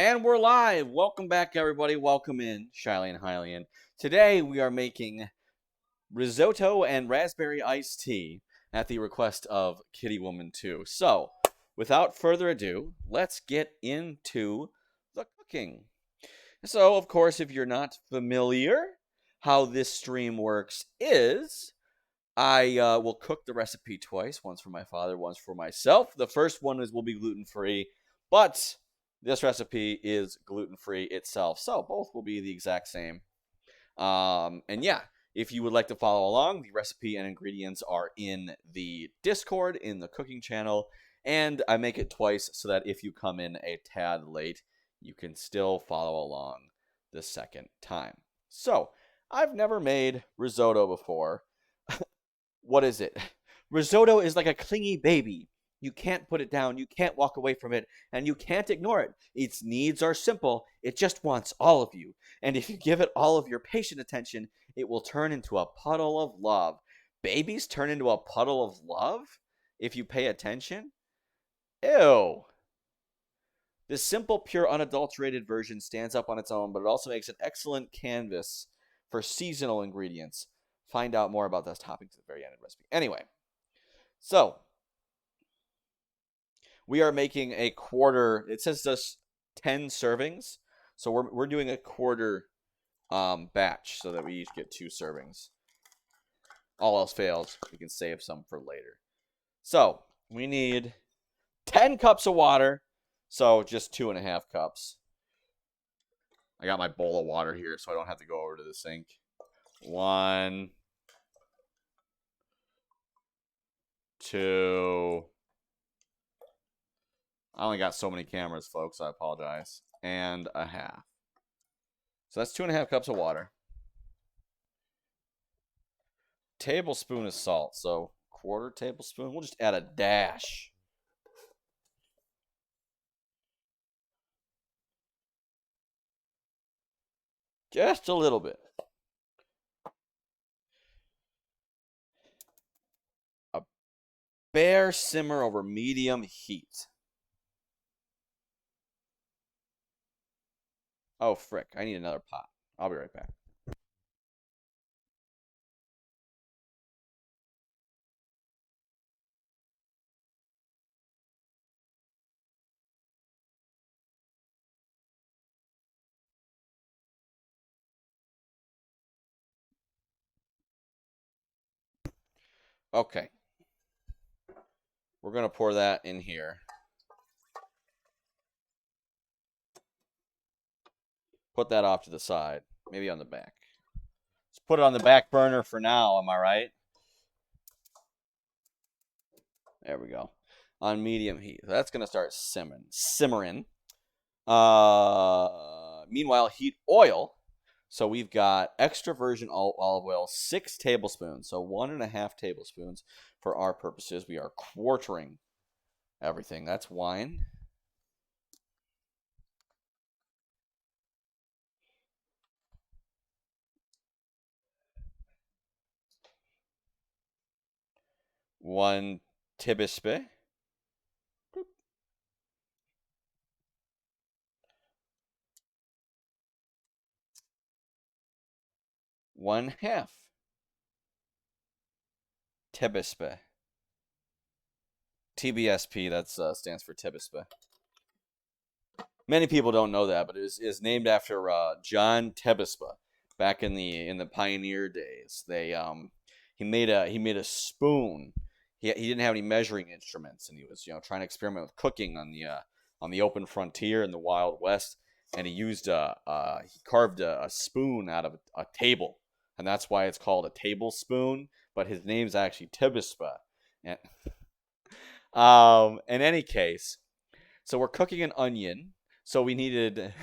And we're live. Welcome back, everybody. Welcome in, Shiley and Hylian. Today we are making risotto and raspberry iced tea at the request of Kitty Woman 2. So, without further ado, let's get into the cooking. So, of course, if you're not familiar, how this stream works is I will cook the recipe twice, once for my father, once for myself. The first one will be gluten-free, but this recipe is gluten-free itself, so both will be the exact same. And yeah, if you would like to follow along, the recipe and ingredients are in the Discord, in the cooking channel, and I make it twice so that if you come in a tad late, you can still follow along the second time. So, I've never made risotto before. What is it? Risotto is like a clingy baby. You can't put it down, you can't walk away from it, and you can't ignore it. Its needs are simple. It just wants all of you. And if you give it all of your patient attention, it will turn into a puddle of love. Babies turn into a puddle of love if you pay attention? Ew. This simple, pure, unadulterated version stands up on its own, but it also makes an excellent canvas for seasonal ingredients. Find out more about those toppings at the very end of the recipe. Anyway, so we are making a quarter. It says just 10 servings, so we're doing a quarter batch so that we each get 2 servings. All else fails, we can save some for later. So we need 10 cups of water, so just 2.5 cups. I got my bowl of water here, so I don't have to go over to the sink. 1, 2. I only got so many cameras, folks. I apologize. And a half. So that's 2.5 cups of water. Tablespoon of salt. So quarter tablespoon. We'll just add a dash. Just a little bit. A bare simmer over medium heat. Oh, frick. I need another pot. I'll be right back. Okay. We're going to pour that in here. Put that off to the side. Maybe on the back. Let's put it on the back burner for now, am I right? There we go. On medium heat. So that's going to start simmering. Meanwhile, heat oil. So we've got extra virgin olive oil, 6 tablespoons. So 1.5 tablespoons for our purposes. We are quartering everything. That's wine. One tablespoon. 1/2 tablespoon. TBSP, that stands for Tibispa. Many people don't know that, but it is named after John Tibispa. Back in the pioneer days, he made a spoon. He didn't have any measuring instruments, and he was trying to experiment with cooking on the open frontier in the Wild West, and he carved a spoon out of a table, and that's why it's called a tablespoon. But his name's actually Tibispa. And in any case, so we're cooking an onion. So we needed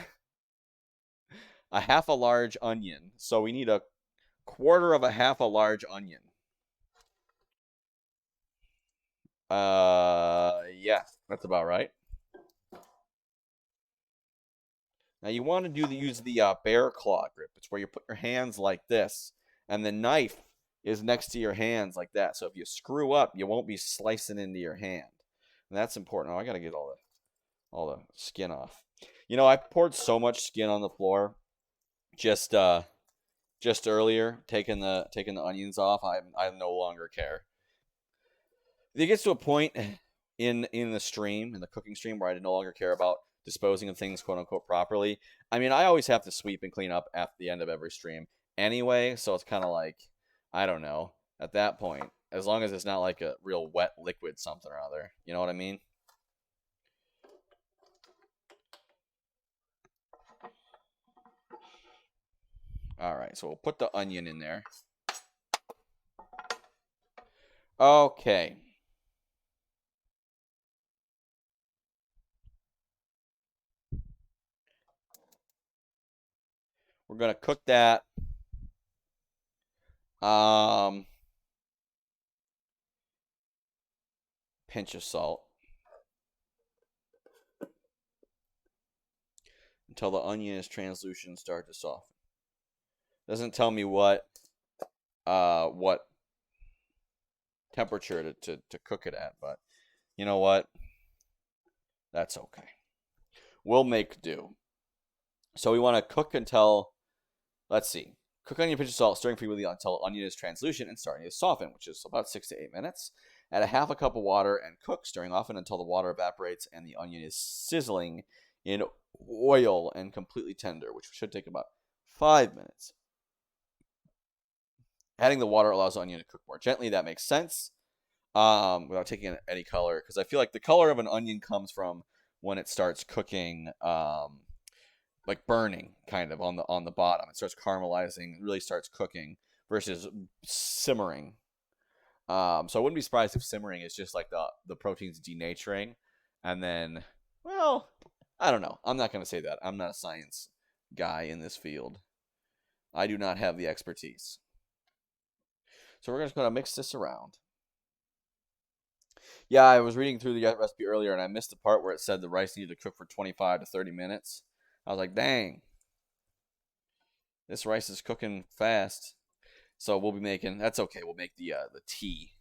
a half a large onion. So we need a quarter of a half a large onion. Yeah, that's about right. Now you want to use the bear claw grip. It's where you put your hands like this, and the knife is next to your hands like that. So if you screw up, you won't be slicing into your hand. And that's important. Oh, I gotta get all that. all the skin off. You know, I poured so much skin on the floor just earlier, taking the onions off. I no longer care. It gets to a point in the stream, in the cooking stream, where I no longer care about disposing of things quote unquote properly. I mean, I always have to sweep and clean up at the end of every stream anyway, so it's kind of like, I don't know, at that point, as long as it's not like a real wet liquid something or other. You know what I mean? All right, so we'll put the onion in there. Okay. We're going to cook that. Pinch of salt until the onion is translucent, start to soften. Doesn't tell me what temperature to cook it at, but you know what? That's okay. We'll make do. So we want to cook until, let's see, cook onion, pinch of salt, stirring frequently until onion is translucent and starting to soften, which is about 6 to 8 minutes. Add a half a cup of water and cook, stirring often until the water evaporates and the onion is sizzling in oil and completely tender, which should take about 5 minutes. Adding the water allows the onion to cook more gently. That makes sense. Without taking any color, because I feel like the color of an onion comes from when it starts cooking, like burning kind of on the bottom. It starts caramelizing, really starts cooking versus simmering. So I wouldn't be surprised if simmering is just like the proteins denaturing, and then, well, I don't know. I'm not going to say that. I'm not a science guy in this field. I do not have the expertise. So we're just going to mix this around. Yeah, I was reading through the recipe earlier, and I missed the part where it said the rice needed to cook for 25 to 30 minutes. I was like, dang, this rice is cooking fast. So we'll be making, that's okay, we'll make the tea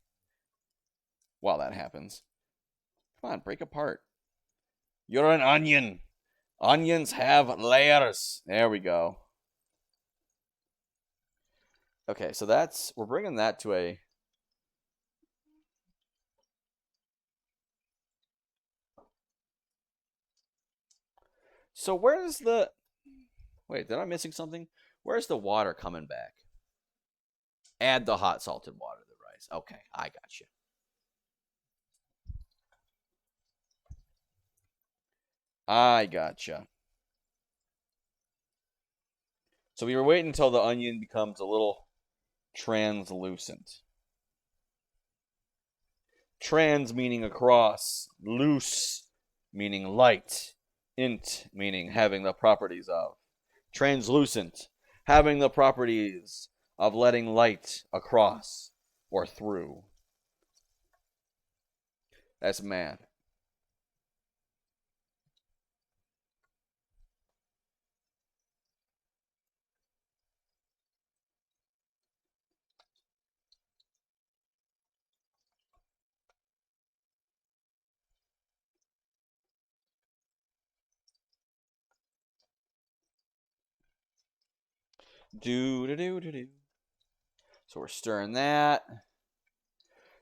while that happens. Come on, break apart. You're an onion. Onions have layers. There we go. Okay, so we're bringing that to a... So where's the... Wait, am I missing something? Where's the water coming back? Add the hot salted water to the rice. Okay, I got you. I gotcha. So we were waiting until the onion becomes a little translucent. Trans meaning across, loose meaning light, int meaning having the properties of. Translucent, having the properties of letting light across or through. That's math. Do do do do do. So we're stirring that.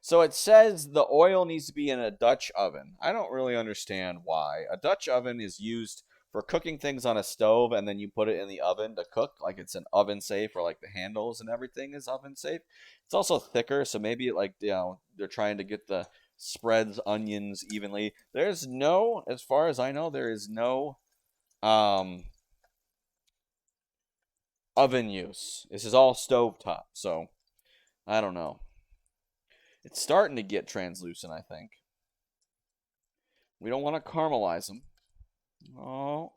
So it says the oil needs to be in a Dutch oven. I don't really understand why. A Dutch oven is used for cooking things on a stove, and then you put it in the oven to cook. Like it's an oven safe, or like the handles and everything is oven safe. It's also thicker, so maybe like, they're trying to get the spreads onions evenly. There's no, as far as I know, there is no um oven use. This is all stovetop, so I don't know. It's starting to get translucent, I think. We don't want to caramelize them. Oh,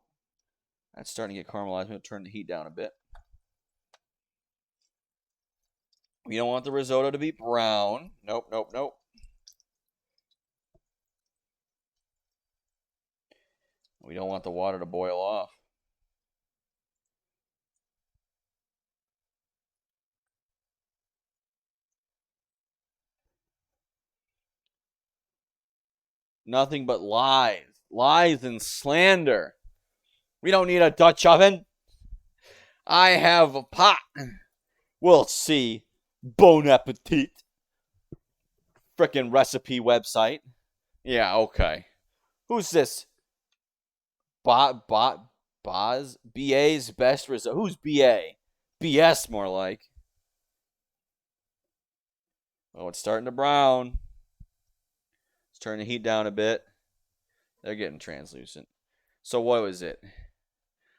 that's starting to get caramelized. I'm going to turn the heat down a bit. We don't want the risotto to be brown. Nope, nope, nope. We don't want the water to boil off. Nothing but lies. lies and slander. We don't need a Dutch oven. I have a pot. We'll see. Bon appetit. Frickin' recipe website. Yeah, okay. Who's this? Boz? BA's best result. Who's BA? BS more like. Oh, it's starting to brown. Let's turn the heat down a bit. They're getting translucent. So what was it?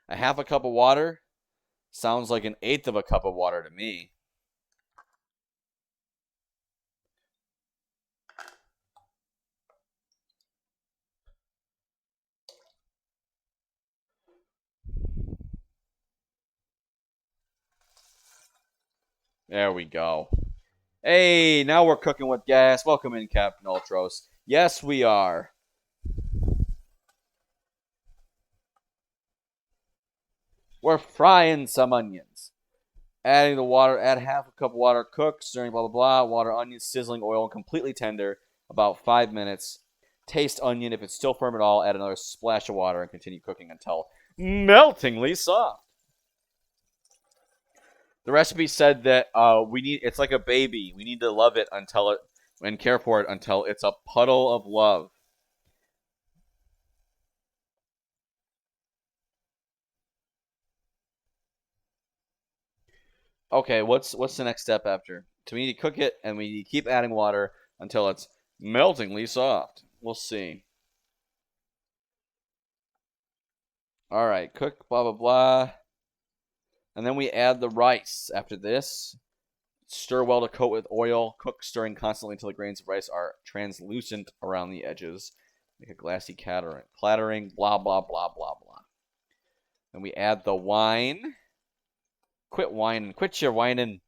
A half a cup of water? Sounds like an eighth of a cup of water to me. There we go. Hey, now we're cooking with gas. Welcome in, Captain Ultros. Yes, we are. We're frying some onions. Adding the water, add half a cup of water, cook, stirring, blah, blah, blah. Water, onions, sizzling, oil, completely tender, about 5 minutes. Taste onion. If it's still firm at all, add another splash of water and continue cooking until meltingly soft. The recipe said that it's like a baby. We need to love it and care for it until it's a puddle of love. Okay, what's the next step after? So we need to cook it, and we need to keep adding water until it's meltingly soft. We'll see. All right, cook, blah, blah, blah. And then we add the rice after this. Stir well to coat with oil. Cook, stirring constantly until the grains of rice are translucent around the edges. Make a glassy clattering, blah, blah, blah, blah, blah. Then we add the wine. Quit whining. Quit your whining.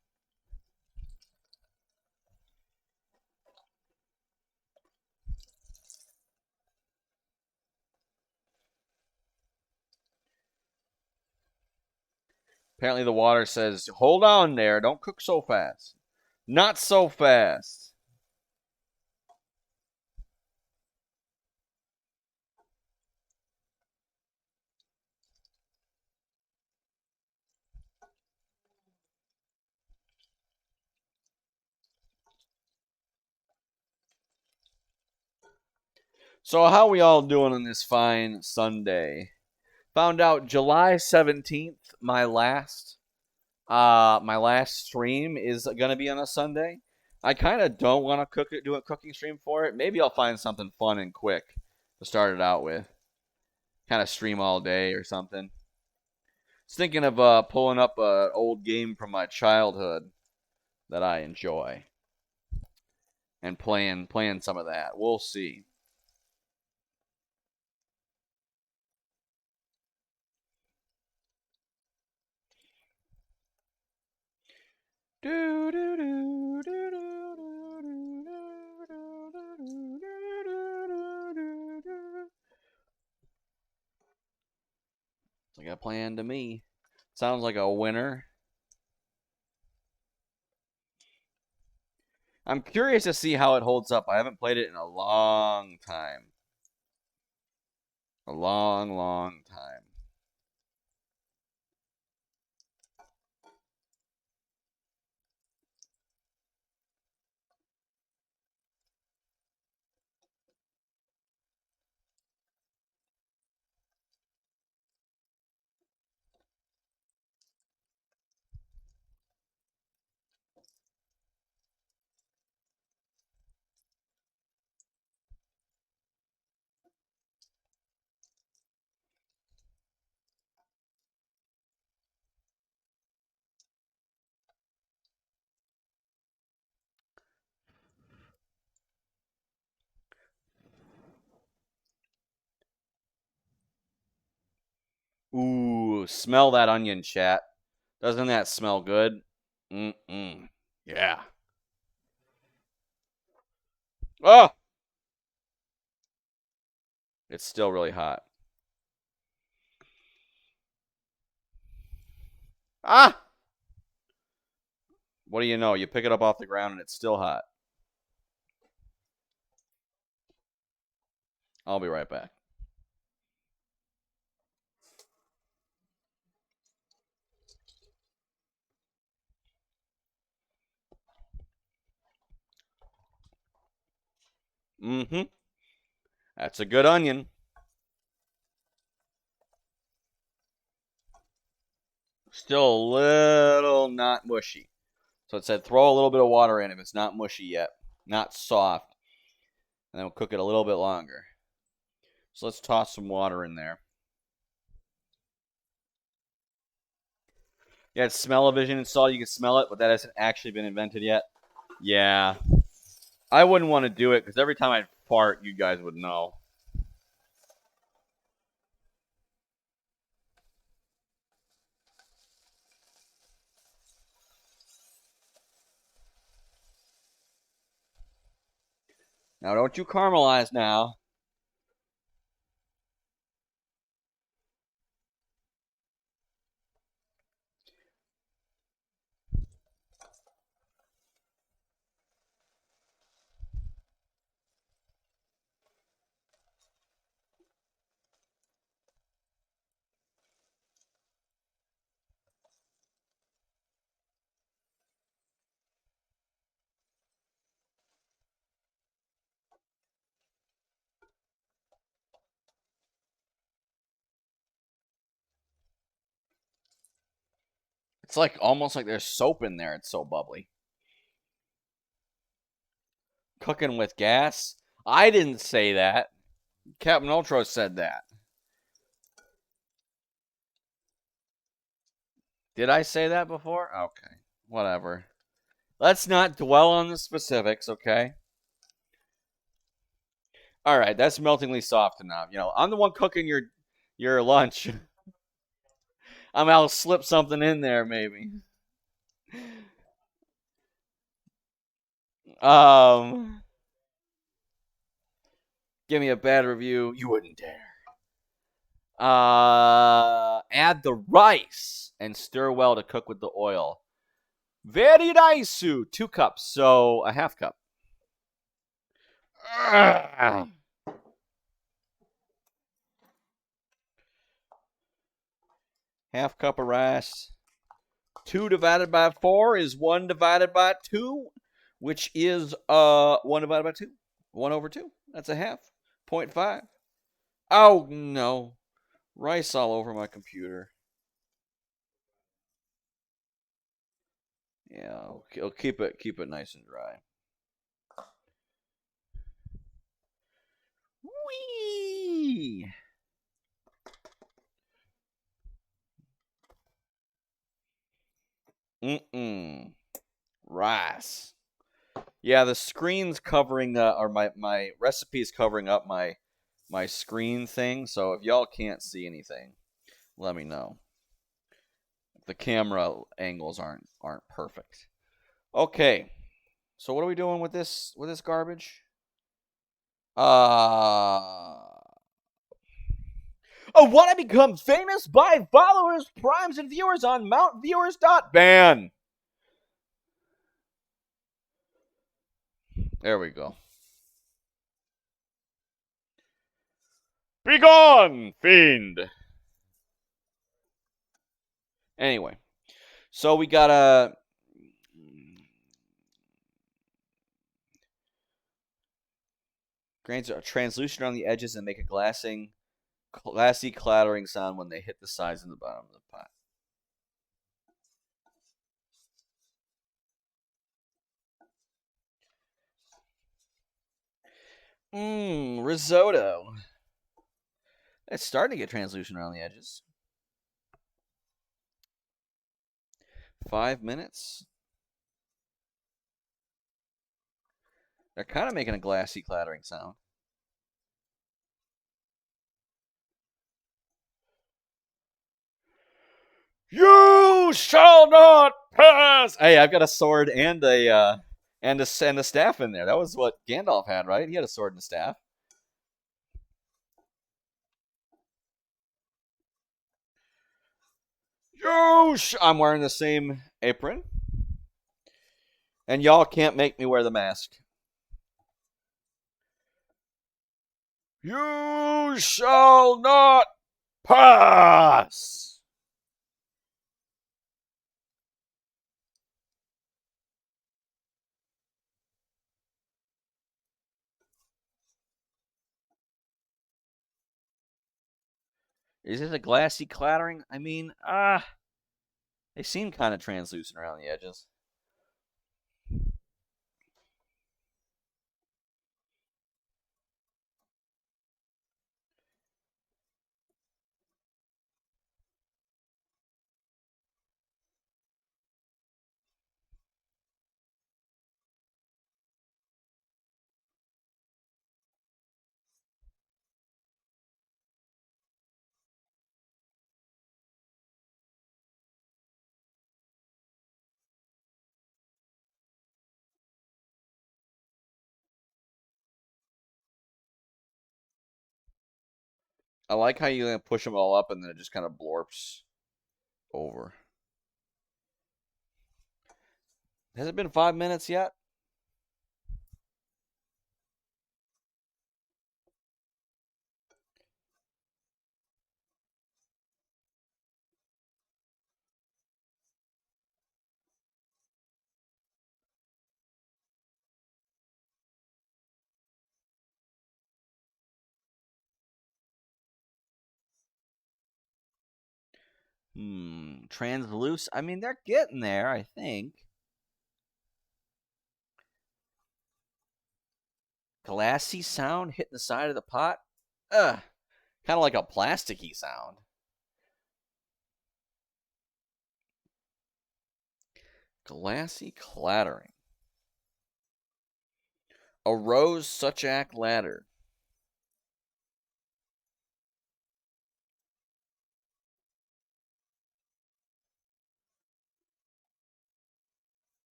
Apparently the water says, hold on there. Don't cook so fast. Not so fast. So how we all doing on this fine Sunday? Found out July 17th, my last stream is gonna be on a Sunday. I kind of don't want to do a cooking stream for it. Maybe I'll find something fun and quick to start it out with. Kind of stream all day or something. Was thinking of pulling up an old game from my childhood that I enjoy and playing some of that. We'll see. It's like a plan to me. Sounds like a winner. I'm curious to see how it holds up. I haven't played it in a long time. A long, long time. Ooh, smell that onion, chat. Doesn't that smell good? Mm-mm. Yeah. Oh! It's still really hot. Ah! What do you know? You pick it up off the ground and it's still hot. I'll be right back. Mm-hmm. That's a good onion. Still a little not mushy. So it said throw a little bit of water in if it's not mushy yet. Not soft. And then we'll cook it a little bit longer. So let's toss some water in there. Yeah, it's smell-o-vision installed. You can smell it, but that hasn't actually been invented yet. Yeah. I wouldn't want to do it because every time I fart, you guys would know. Now, don't you caramelize now. It's like almost like there's soap in there. It's so bubbly. Cooking with gas? I didn't say that. Captain Ultra said that. Did I say that before? Okay. Whatever. Let's not dwell on the specifics, okay? All right, that's meltingly soft enough. You know, I'm the one cooking your lunch. I'll slip something in there maybe. Um, Give me a bad review. You wouldn't dare. Add the rice and stir well to cook with the oil. Very nice. 2 cups, so a half cup. Half cup of rice. 2 divided by 4 is 1 divided by 2, which is 1 divided by 2. 1 over 2. That's a half. 0.5. Oh no. Rice all over my computer. Yeah, I'll keep it nice and dry. Whee! Rice. Yeah, the screen's covering or my recipe's covering up my screen thing, so if y'all can't see anything, let me know. The camera angles aren't perfect. Okay. So what are we doing with this garbage? I want to become famous by followers, primes, and viewers on mountviewers.ban. There we go. Begone, fiend. Anyway, so we got a grains are translucent on the edges and make a glassy clattering sound when they hit the sides and the bottom of the pot. Risotto. It's starting to get translucent around the edges. 5 minutes. They're kind of making a glassy clattering sound. You shall not pass. Hey, I've got a sword and a staff in there. That was what Gandalf had, right? He had a sword and a staff. I'm wearing the same apron, and y'all can't make me wear the mask. You shall not pass. Is it a glassy clattering? I mean, they seem kind of translucent around the edges. I like how you push them all up and then it just kind of blorps over. Has it been 5 minutes yet? Translucent. I mean, they're getting there, I think. Glassy sound hitting the side of the pot. Ugh. Kind of like a plasticky sound. Glassy clattering. A rose suchak ladder.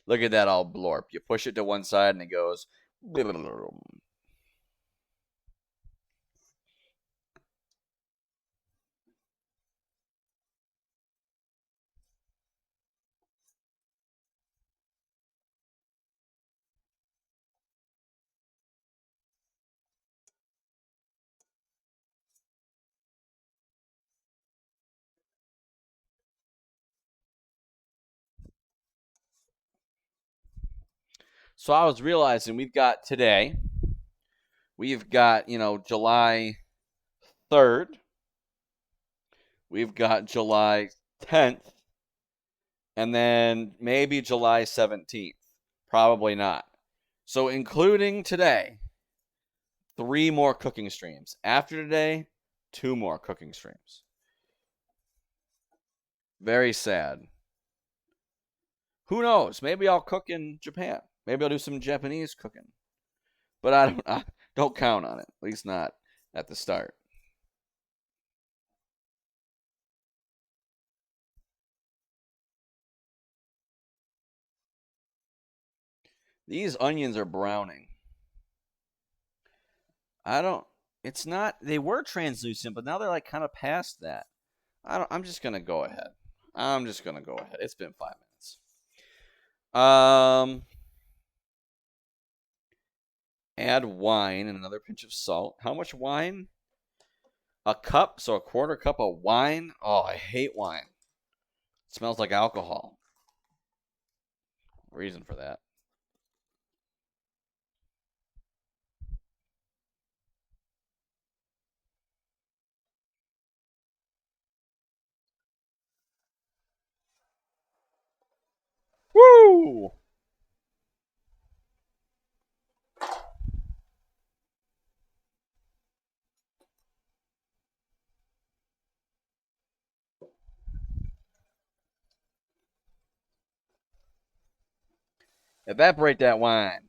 Look at that all blorp. You push it to one side and it goes. So I was realizing we've got, July 3rd, we've got July 10th, and then maybe July 17th. Probably not. So, including today, 3 more cooking streams. After today, 2 more cooking streams. Very sad. Who knows? Maybe I'll cook in Japan. Maybe I'll do some Japanese cooking. But I don't count on it. At least not at the start. These onions are browning. I don't. It's not. They were translucent, but now they're like kind of past that. I'm just gonna go ahead. I'm just gonna go ahead. It's been 5 minutes. Um. Add wine and another pinch of salt. How much wine? A cup, so a quarter cup of wine. Oh, I hate wine. It smells like alcohol. Reason for that. Woo! Evaporate that wine.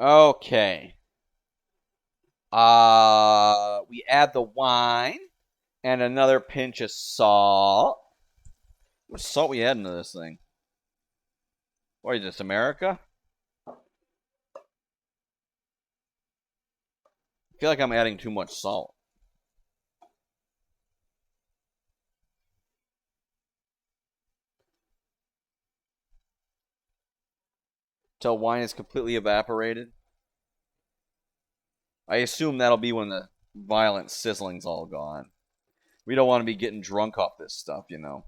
Okay. We add the wine and another pinch of salt. What salt we add into this thing? What is this, America? I feel like I'm adding too much salt. Till wine is completely evaporated. I assume that'll be when the violent sizzling's all gone. We don't want to be getting drunk off this stuff, you know.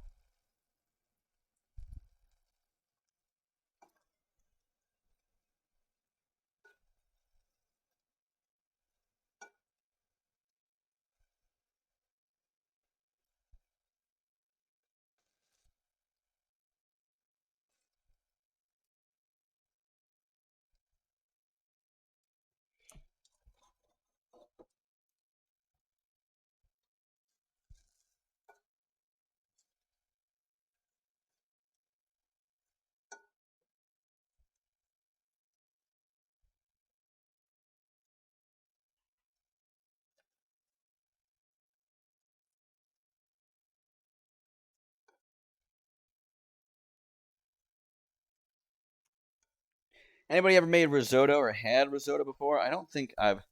Anybody ever made risotto or had risotto before? I don't think I've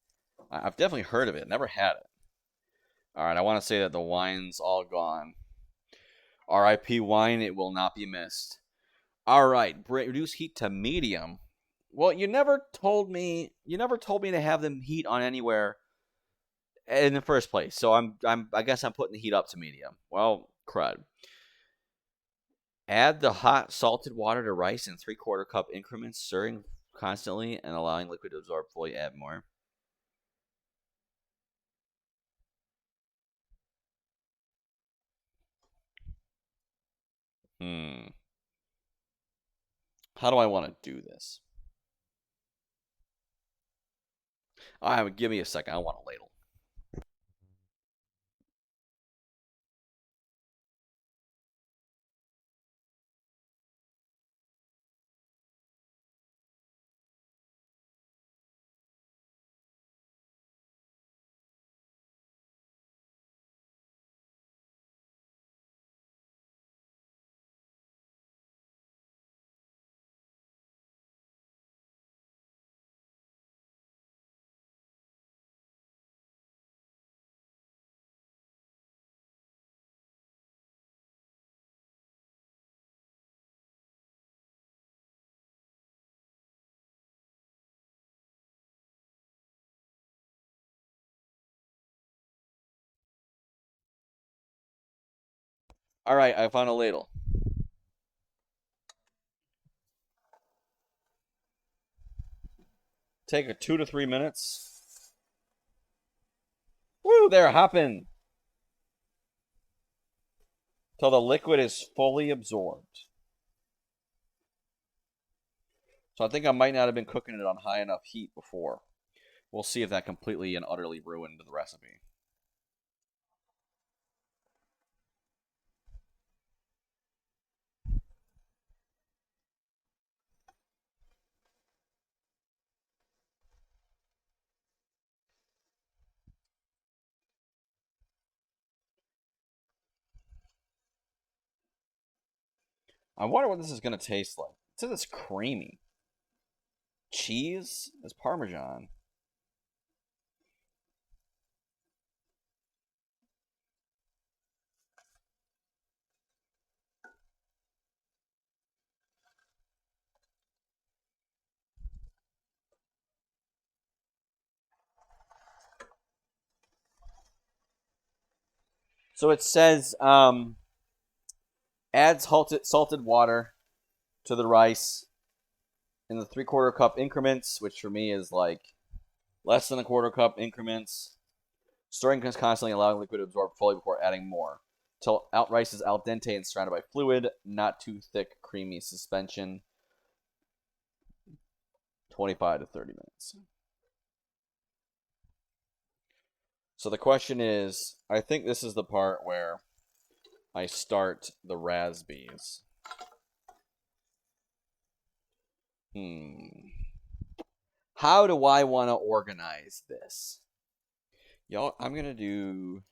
definitely heard of it. Never had it. All right, I want to say that the wine's all gone. R.I.P. wine, it will not be missed. All right, reduce heat to medium. Well, you never told me. You never told me to have them heat on anywhere in the first place. So I guess I'm putting the heat up to medium. Well, crud. Add the hot salted water to rice in 3/4 cup increments, stirring constantly and allowing liquid to absorb fully. Add more. Hmm. How do I want to do this? Give me a second. I want a ladle. All right, I found a ladle. Take a 2 to 3 minutes. Woo, they're hopping till the liquid is fully absorbed. So I think I might not have been cooking it on high enough heat before. We'll see if that completely and utterly ruined the recipe. I wonder what this is going to taste like. It says it's creamy. Cheese is Parmesan. So it says adds salted water to the rice in the 3/4 cup increments, which for me is like less than a 1/4 cup increments. Stirring constantly, allowing liquid to absorb fully before adding more. Till rice is al dente and surrounded by fluid, not too thick, creamy suspension. 25 to 30 minutes. So the question is, I think this is the part where I start the raspberries. How do I want to organize this? Y'all, I'm going to do...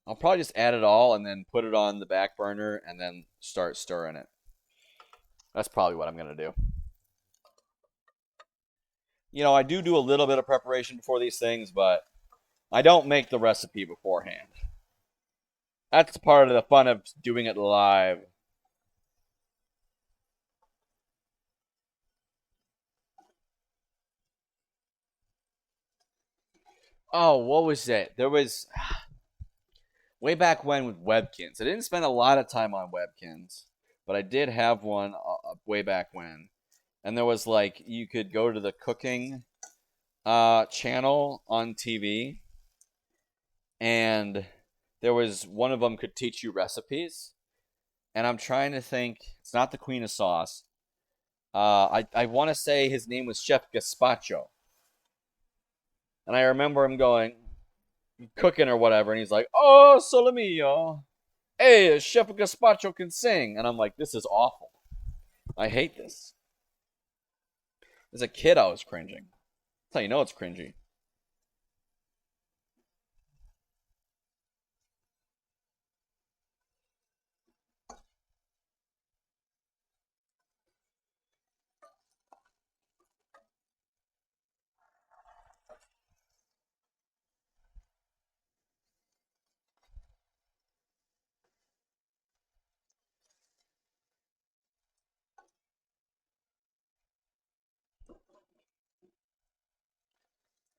I'll probably just add it all and then put it on the back burner and then start stirring it. That's probably what I'm going to do. You know, I do a little bit of preparation before these things, but I don't make the recipe beforehand. That's part of the fun of doing it live. Oh, what was it? There was way back when with Webkins. I didn't spend a lot of time on Webkins, but I did have one way back when. And there was like you could go to the cooking channel on TV, and there was one of them could teach you recipes. And I'm trying to think. It's not the Queen of Sauce. I want to say his name was Chef Gazpacho, and I remember him going cooking or whatever, and he's like, "Oh, sole mio, hey, Chef Gazpacho can sing," and I'm like, "This is awful. I hate this." As a kid, I was cringing. That's how you know it's cringy.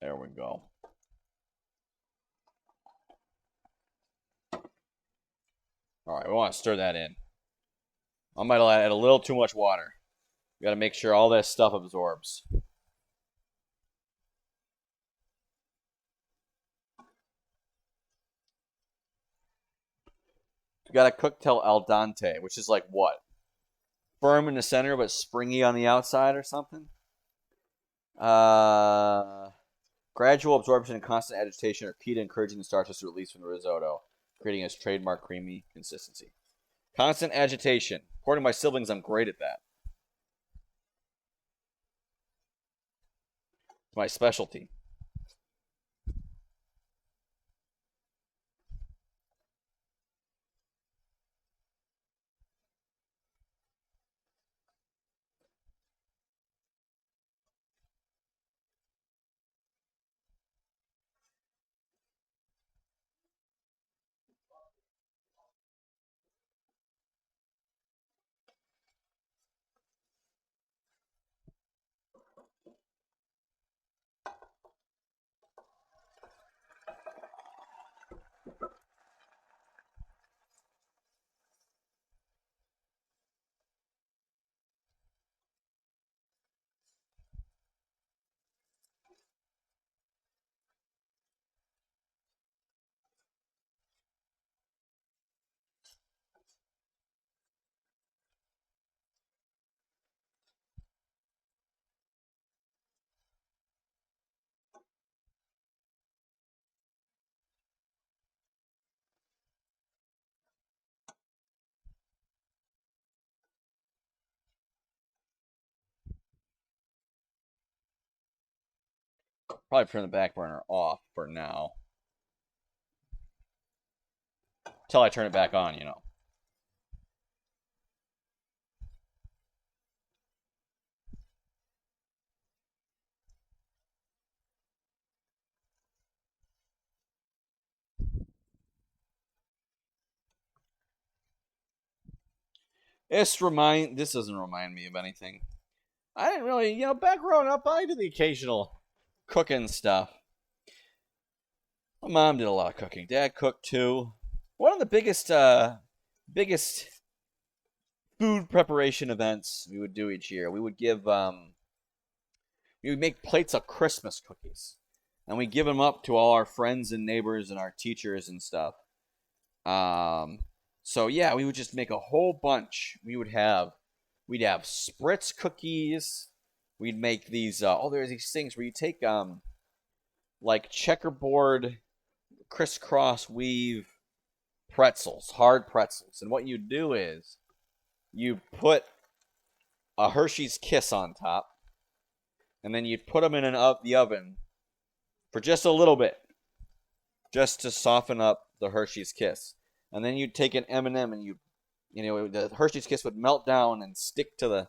There we go. All right, we want to stir that in. I might have added a little too much water. We got to make sure all this stuff absorbs. We got to cook till al dente, which is like what? Firm in the center but springy on the outside or something? Gradual absorption and constant agitation are key to encouraging the starches to release from the risotto, creating its trademark creamy consistency. Constant agitation. According to my siblings, I'm great at that. It's my specialty. Probably turn the back burner off for now. Until I turn it back on, you know. This doesn't remind me of anything. I didn't really, back growing up, I did the occasional cooking stuff. My mom did a lot of cooking. Dad cooked too. One of the biggest food preparation events we would do each year. We would make plates of Christmas cookies, and we give them up to all our friends and neighbors and our teachers and stuff. Um, so yeah, we would just make a whole bunch. We'd have spritz cookies. We'd make these. There's these things where you take like checkerboard, crisscross weave pretzels, hard pretzels, and what you do is you put a Hershey's Kiss on top, and then you put them in the oven for just a little bit, just to soften up the Hershey's Kiss. And then you'd take an M&M and the Hershey's Kiss would melt down and stick to the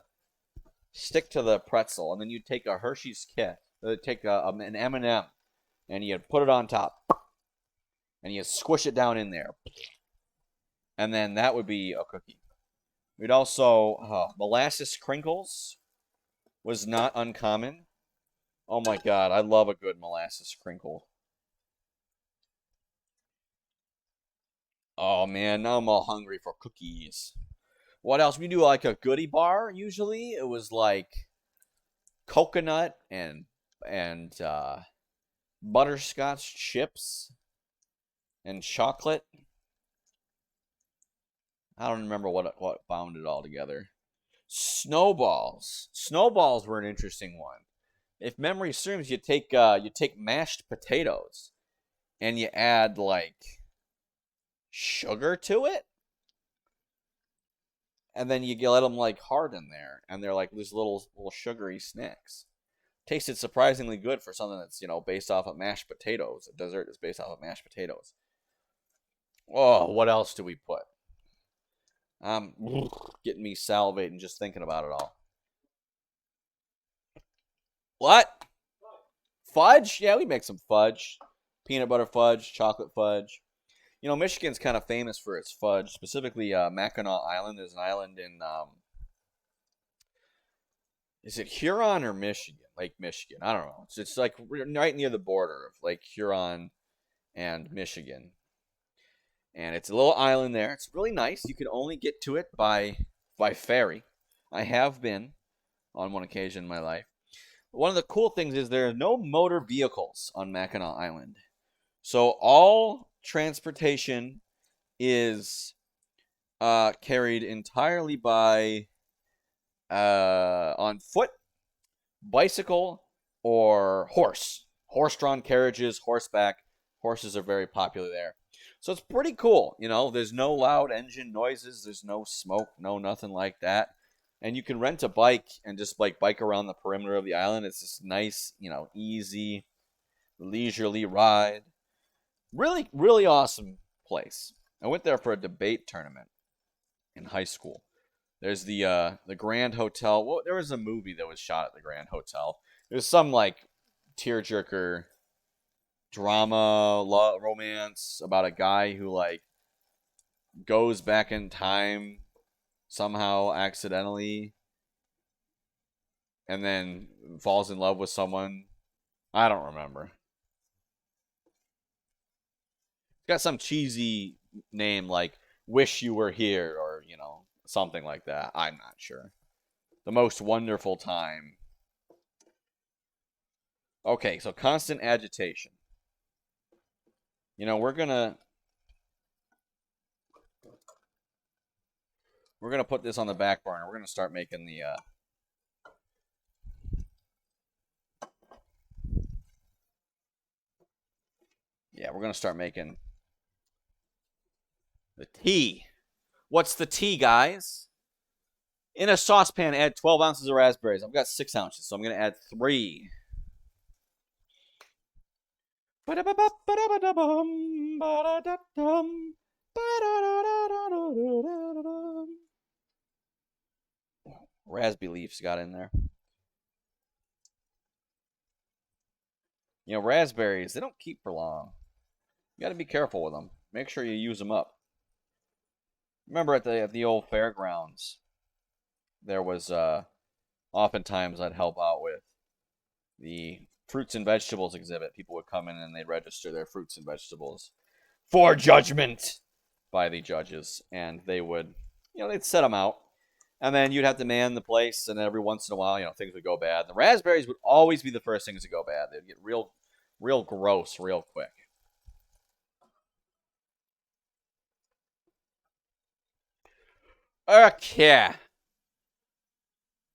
pretzel, and then you'd take a Hershey's Kiss, take an M&M, and you'd put it on top, and you squish it down in there, and then that would be a cookie. We'd also molasses crinkles was not uncommon. Oh my god, I love a good molasses crinkle. Oh man, now I'm all hungry for cookies. What else? We do like a goodie bar usually. It was like coconut and butterscotch chips and chocolate. I don't remember what bound it all together. Snowballs. Snowballs were an interesting one. If memory serves, you take mashed potatoes and you add like sugar to it, and then you let them like harden there, and they're like these little sugary snacks. Tasted surprisingly good for something that's based off of mashed potatoes. A dessert is based off of mashed potatoes. Oh, what else do we put? Um, Getting me salivating just thinking about it all. What? Fudge? Yeah, we make some fudge. Peanut butter fudge, chocolate fudge. Michigan's kind of famous for its fudge, specifically Mackinac Island. There's an island in, is it Huron or Michigan? Lake Michigan. I don't know. It's like right near the border of Lake Huron and Michigan. And it's a little island there. It's really nice. You can only get to it by ferry. I have been on one occasion in my life. One of the cool things is there are no motor vehicles on Mackinac Island. So all transportation is carried entirely by on foot, bicycle, or horse. Horse-drawn carriages, horseback. Horses are very popular there. So it's pretty cool. There's no loud engine noises. There's no smoke, no nothing like that. And you can rent a bike and just like bike around the perimeter of the island. It's this nice, easy, leisurely ride. Really, really awesome place. I went there for a debate tournament in high school. There's the Grand Hotel. Well, there was a movie that was shot at the Grand Hotel. There's some like tearjerker drama, love, romance about a guy who like goes back in time somehow accidentally and then falls in love with someone. I don't remember. It's got some cheesy name like Wish You Were Here or, something like that. I'm not sure. The Most Wonderful Time. Okay, so constant agitation. We're gonna put this on the back burner. We're gonna start making the we're gonna start making the tea. What's the tea, guys? In a saucepan, add 12 ounces of raspberries. I've got 6 ounces, so I'm gonna add 3. Raspberry leaves got in there. Raspberries, they don't keep for long. You got to be careful with them. Make sure you use them up. Remember at the old fairgrounds, there was oftentimes I'd help out with the fruits and vegetables exhibit. People would come in and they'd register their fruits and vegetables for judgment by the judges, and they would, they'd set them out, and then you'd have to man the place, and every once in a while, things would go bad. The raspberries would always be the first things to go bad. They'd get real gross real quick. Okay.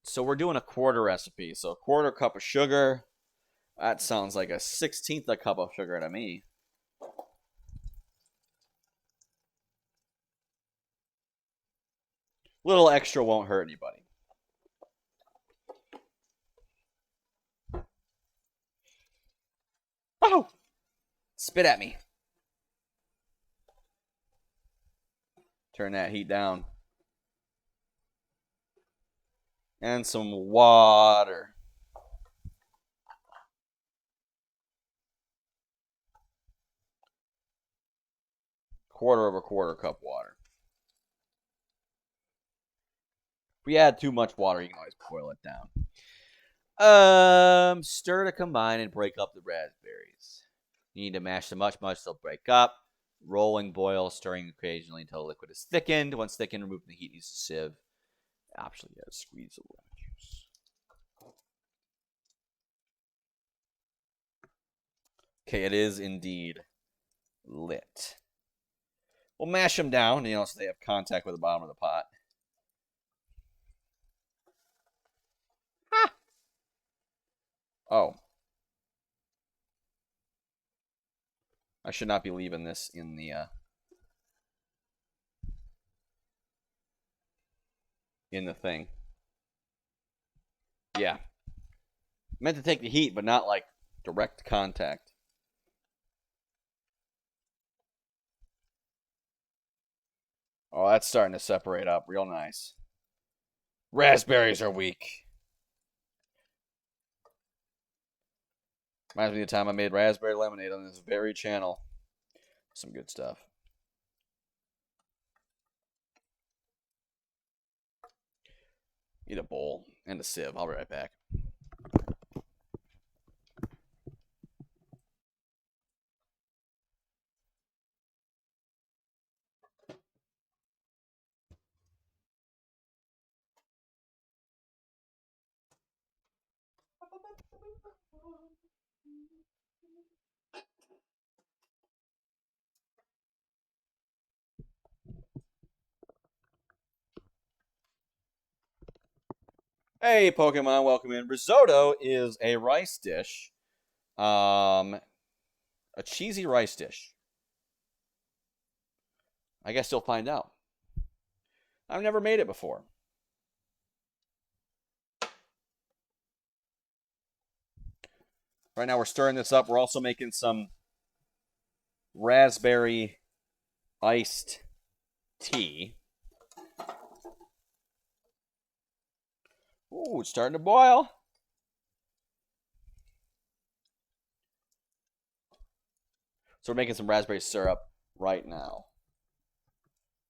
So we're doing a quarter recipe. So a quarter cup of sugar. That sounds like a 1/16 a cup of sugar to me. Little extra won't hurt anybody. Oh! Spit at me. Turn that heat down. And some water. Quarter of a quarter cup water. If we add too much water, you can always boil it down. Stir to combine and break up the raspberries. You need to mash them much they'll break up. Rolling boil, stirring occasionally until the liquid is thickened. Once thickened, remove the heat. Use a sieve. Optionally, yeah, squeeze a lemon juice. Okay, it is indeed lit. We'll mash them down, so they have contact with the bottom of the pot. Ah! Oh. I should not be leaving this in the thing. Yeah. Meant to take the heat, but not like direct contact. Oh, that's starting to separate up real nice. Raspberries are weak. Reminds me of the time I made raspberry lemonade on this very channel. Some good stuff. Need a bowl and a sieve. I'll be right back. Hey, Pokemon, welcome in. Risotto is a rice dish. A cheesy rice dish. I guess you'll find out. I've never made it before. Right now we're stirring this up. We're also making some raspberry iced tea. Ooh, it's starting to boil. So we're making some raspberry syrup right now.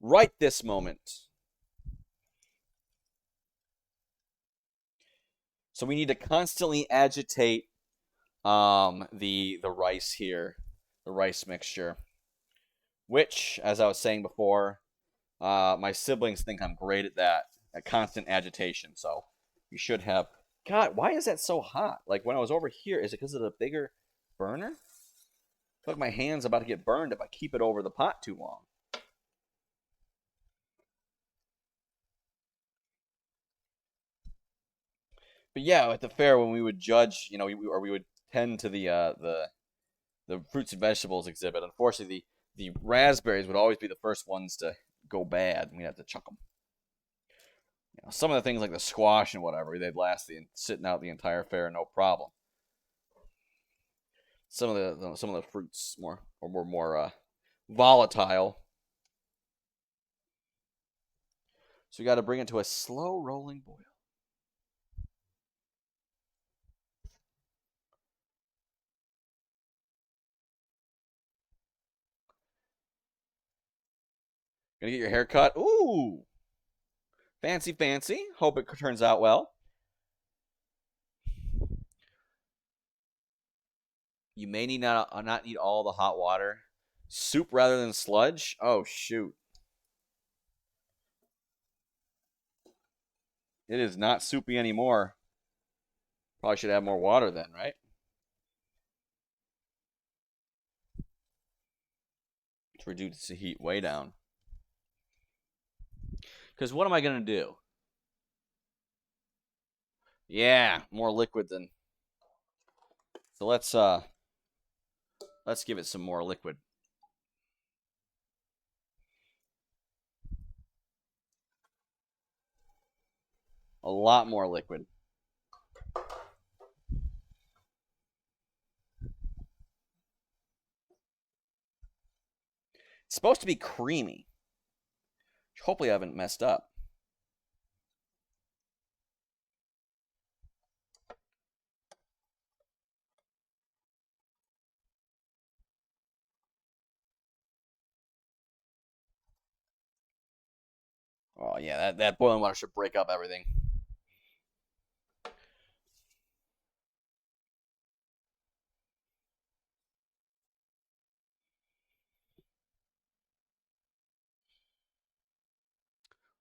Right this moment. So we need to constantly agitate the rice here, the rice mixture. Which, as I was saying before, my siblings think I'm great at that, at constant agitation. So you should have. God, why is that so hot? Like when I was over here, is it because of the bigger burner? I feel like my hand's about to get burned if I keep it over the pot too long. But yeah, at the fair when we would judge, we would tend to the fruits and vegetables exhibit. Unfortunately, the raspberries would always be the first ones to go bad, and we'd have to chuck them. Some of the things like the squash and whatever, they'd last sitting out the entire fair, no problem. Some of the fruits were more volatile. So we got to bring it to a slow rolling boil. Gonna get your hair cut? Ooh, fancy, fancy. Hope it turns out well. You may not need all the hot water. Soup rather than sludge? Oh, shoot. It is not soupy anymore. Probably should add more water then, right? To reduce the heat way down. Because what am I going to do? Yeah, more liquid than... So let's give it some more liquid. A lot more liquid. It's supposed to be creamy. Hopefully I haven't messed up. Oh yeah, that boiling water should break up everything.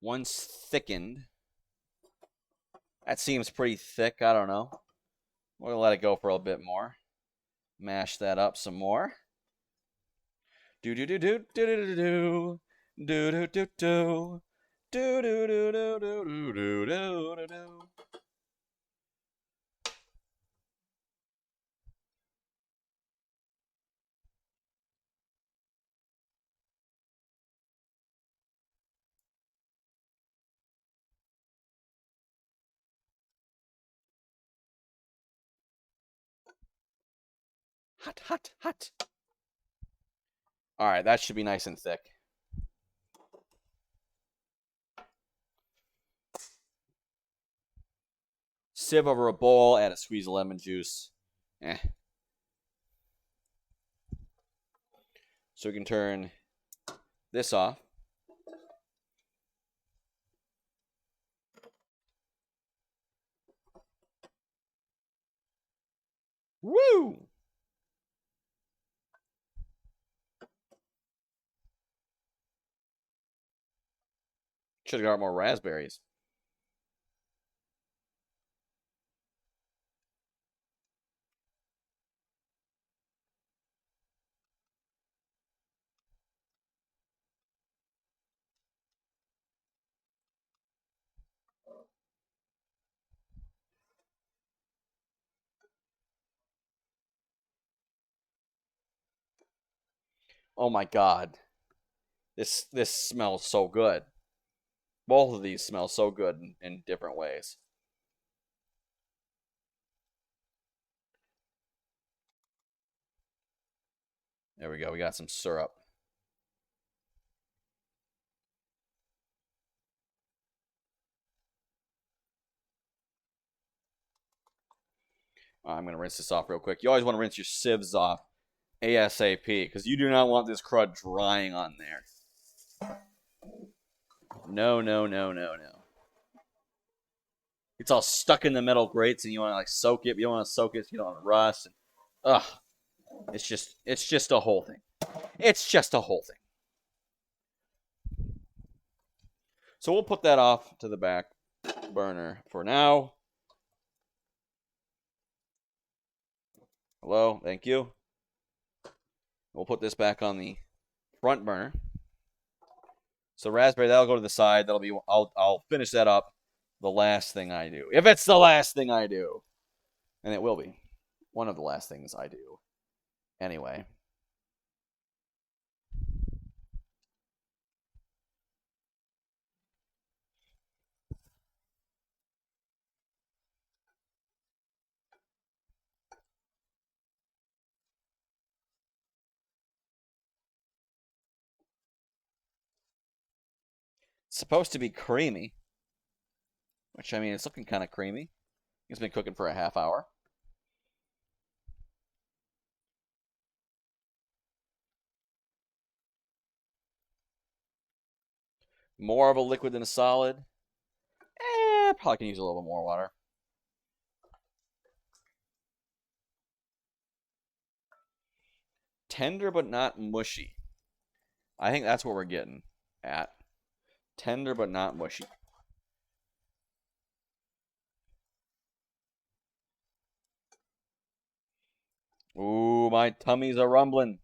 One's thickened. That seems pretty thick. I don't know. We're gonna let it go for a bit more. Mash that up some more. Do do do do do do do do do do do do do do do do do do do do. Hot, hot, hot. All right, that should be nice and thick. Sieve over a bowl, add a squeeze of lemon juice. So we can turn this off. Woo! Should have got more raspberries. Oh my god. This smells so good. Both of these smell so good in different ways. There we go. We got some syrup. I'm going to rinse this off real quick. You always want to rinse your sieves off ASAP because you do not want this crud drying on there. No, no, no, no, no. It's all stuck in the metal grates and you want to like soak it, but you don't want to soak it so you don't want to rust. And, ugh. It's just a whole thing. It's just a whole thing. So we'll put that off to the back burner for now. Hello, thank you. We'll put this back on the front burner. So raspberry, that'll go to the side. That'll be. I'll finish that up. The last thing I do, if it's the last thing I do, and it will be one of the last things I do. Anyway. It's supposed to be creamy, which, I mean, it's looking kind of creamy. It's been cooking for a half hour. More of a liquid than a solid. Probably can use a little bit more water. Tender but not mushy. I think that's what we're getting at. Tender but not mushy. Ooh, my tummy's a rumbling.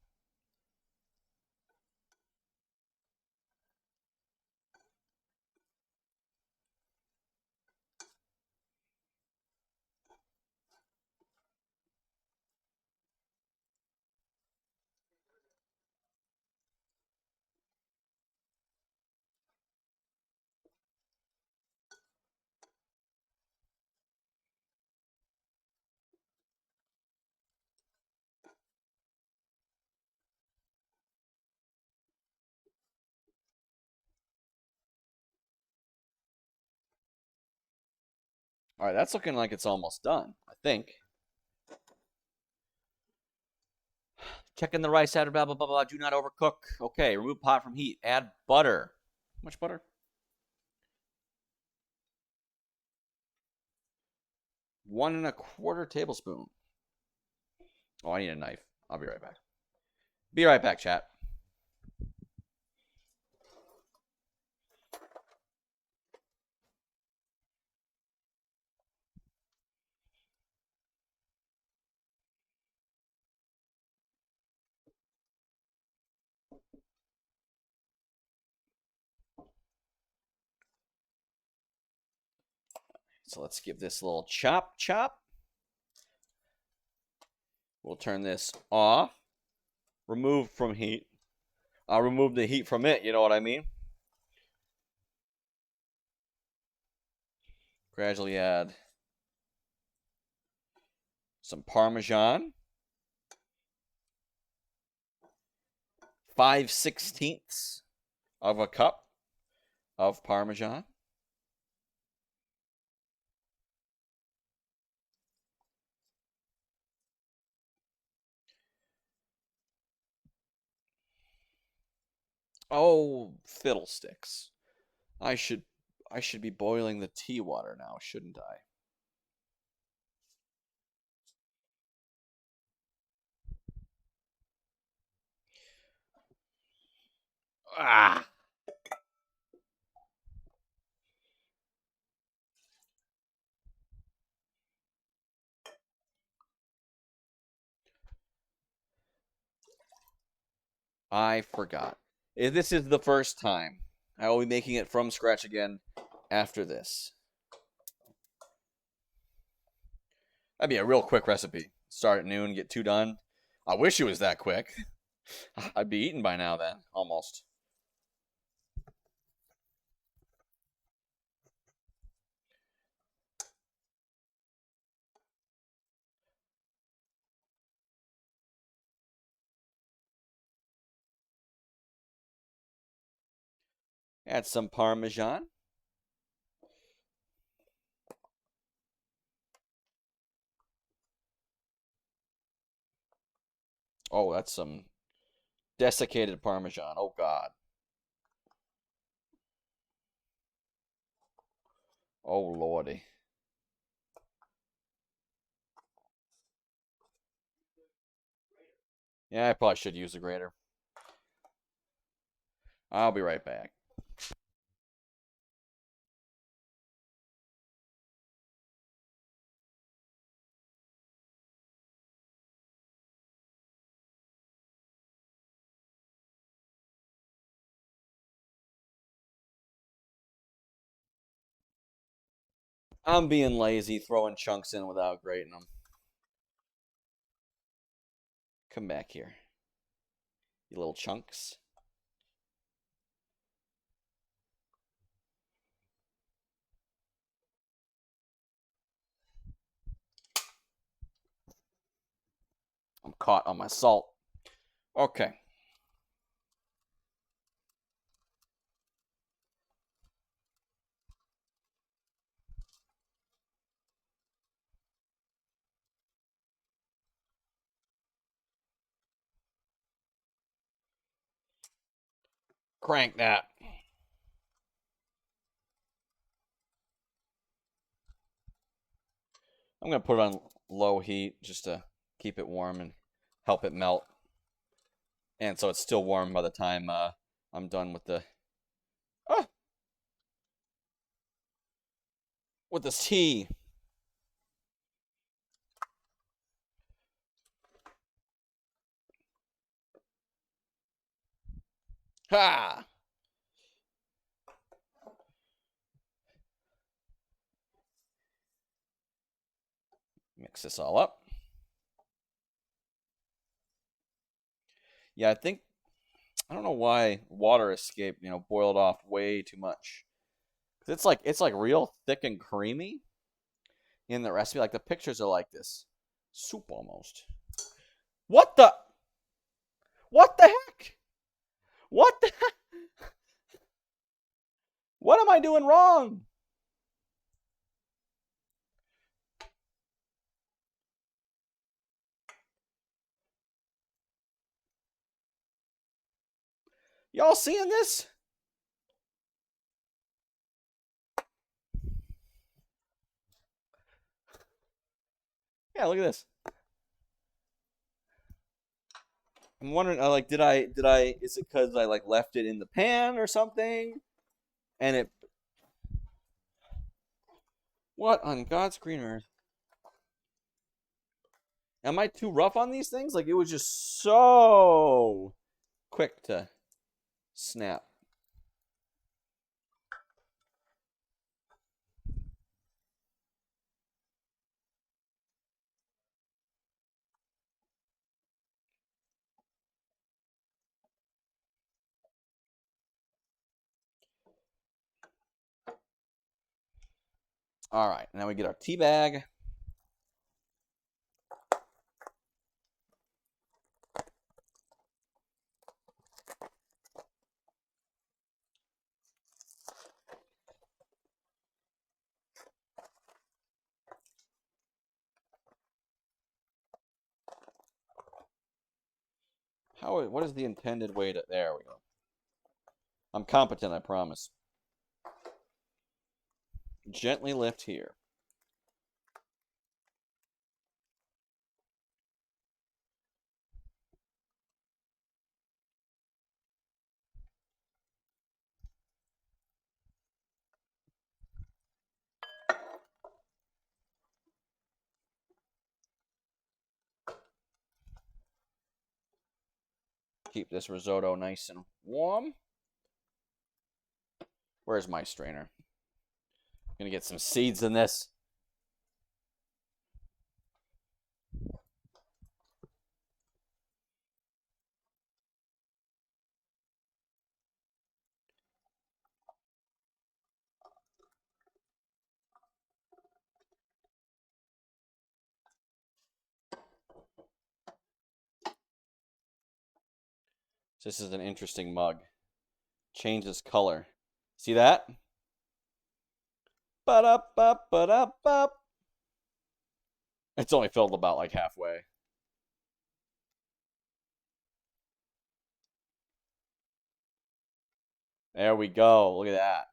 All right, that's looking like it's almost done, I think. Checking the rice, add blah, blah, blah, blah. Do not overcook. Okay, remove pot from heat. Add butter. How much butter? 1¼ tablespoon. Oh, I need a knife. I'll be right back. Be right back, chat. So let's give this a little chop chop. We'll turn this off. Remove from heat. I'll remove the heat from it, you know what I mean? Gradually add some Parmesan. 5/16 of a cup of Parmesan. Oh, fiddlesticks. I should be boiling the tea water now, shouldn't I? Ah! I forgot. This is the first time. I will be making it from scratch again after this. That'd be a real quick recipe. Start at noon, get 2 done. I wish it was that quick. I'd be eaten by now then, almost. Add some Parmesan. Oh, that's some desiccated Parmesan. Oh, God. Oh, Lordy. Yeah, I probably should use a grater. I'll be right back. I'm being lazy, throwing chunks in without grating them. Come back here, you little chunks. I'm caught on my salt. Okay. Crank that. I'm going to put it on low heat just to keep it warm and help it melt. And so it's still warm by the time I'm done with the with this tea. Ha! Mix this all up. Yeah, I don't know why water escaped, boiled off way too much. It's like real thick and creamy in the recipe. Like the pictures are like this soup almost. What the? What the heck? What the? What am I doing wrong? Y'all seeing this? Yeah, look at this. I'm wondering, is it because I like left it in the pan or something? And what on God's green earth? Am I too rough on these things? Like it was just so quick to snap. All right, now we get our tea bag. What is the intended way to... There we go. I'm competent, I promise. Gently lift here. Keep this risotto nice and warm. Where's my strainer? I'm gonna get some seeds in this. This is an interesting mug. Changes color. See that? Ba-da-ba-ba-da-ba. It's only filled about like halfway. There we go. Look at that.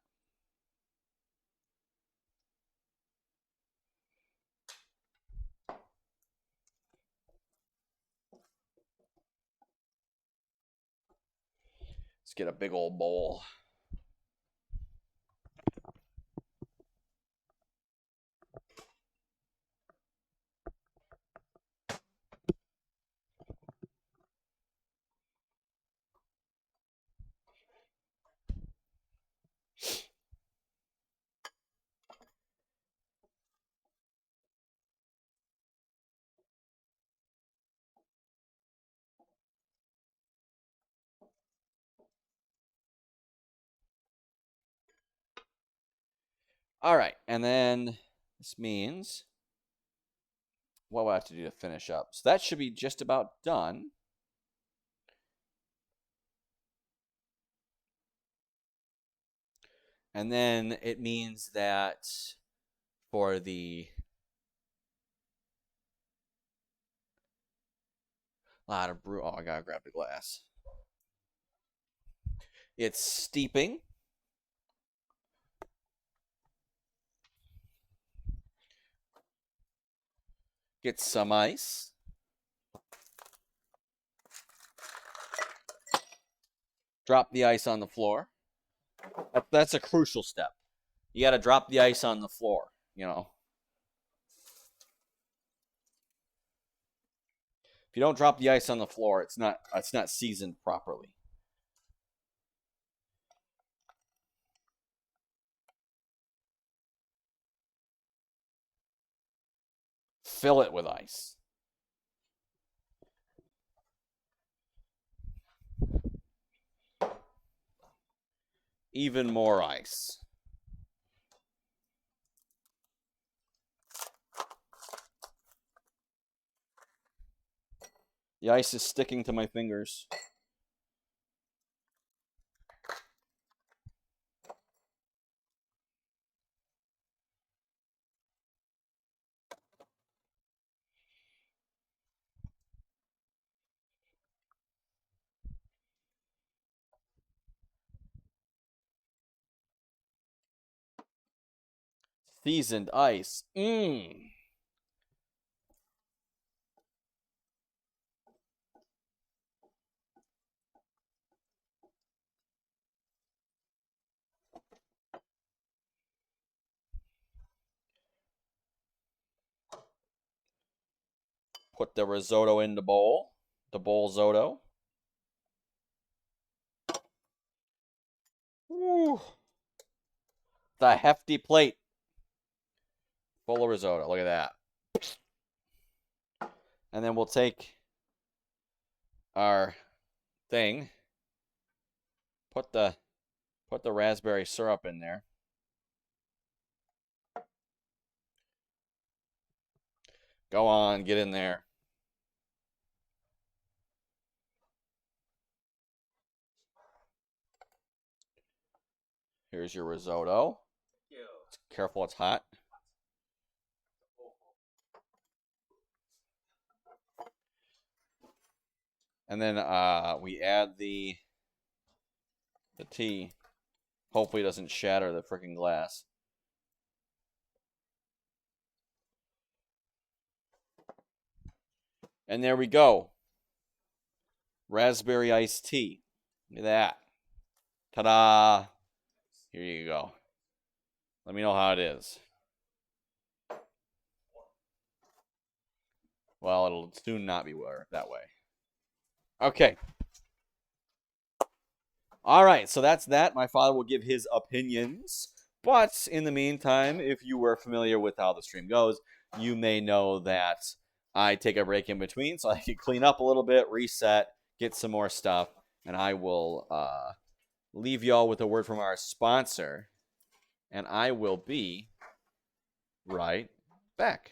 Let's get a big old bowl. All right, and then this means what will I have to do to finish up? So that should be just about done. And then it means that for the lot of brew. Oh, I gotta grab the glass. It's steeping. Get some ice. Drop the ice on the floor. That's a crucial step. You got to drop the ice on the floor, you know. If you don't drop the ice on the floor, it's not seasoned properly. Fill it with ice. Even more ice. The ice is sticking to my fingers. Seasoned ice. Mmm. Put the risotto in the bowl risotto. Woo. The hefty plate full of risotto. Look at that. And then we'll take our thing, put the raspberry syrup in there. Go on, get in there. Here's your risotto. Careful, it's hot. And then we add the tea. Hopefully it doesn't shatter the freaking glass. And there we go. Raspberry iced tea. Look at that. Ta-da! Here you go. Let me know how it is. Well, it'll soon not be that way. Okay. All right, so that's that. My father will give his opinions. But in the meantime, if you were familiar with how the stream goes, you may know that I take a break in between so I can clean up a little bit, reset, get some more stuff, and I will leave y'all with a word from our sponsor, and I will be right back.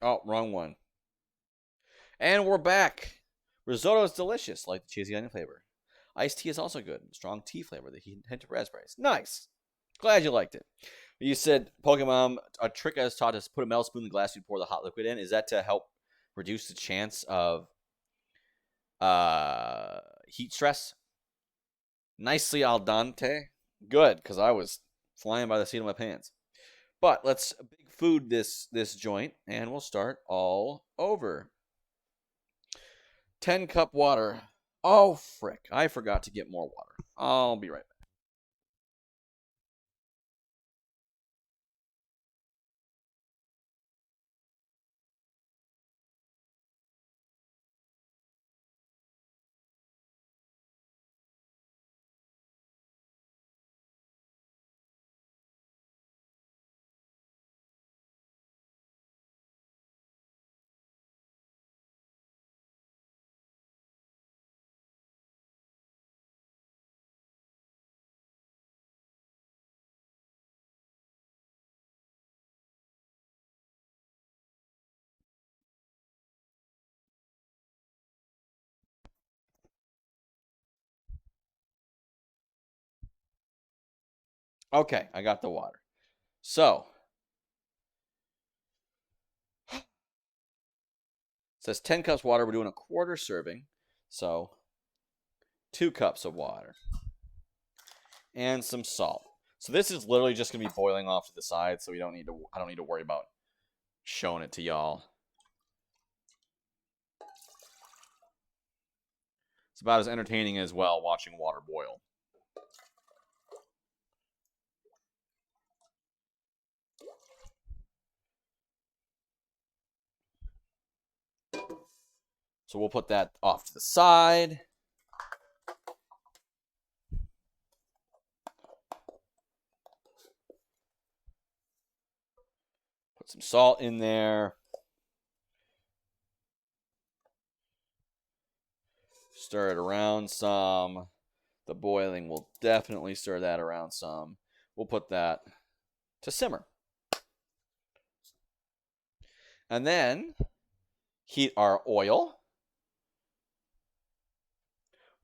Oh, wrong one. And we're back. Risotto is delicious, like the cheesy onion flavor. Iced tea is also good. Strong tea flavor, the hint of raspberries. Nice. Glad you liked it. You said, Pokemon, a trick I was taught is put a metal spoon in the glass you pour the hot liquid in. Is that to help reduce the chance of heat stress? Nicely al dente. Good, because I was flying by the seat of my pants. But let's big food this joint, and we'll start all over. 10-cup water. Oh, frick. I forgot to get more water. I'll be right back. Okay, I got the water. So, it says 10 cups water. We're doing a quarter serving. So, 2 cups of water. And some salt. So this is literally just gonna be boiling off to the side, so I don't need to worry about showing it to y'all. It's about as entertaining as well watching water boil. So we'll put that off to the side. Put some salt in there. Stir it around some. The boiling will definitely stir that around some. We'll put that to simmer. And then heat our oil.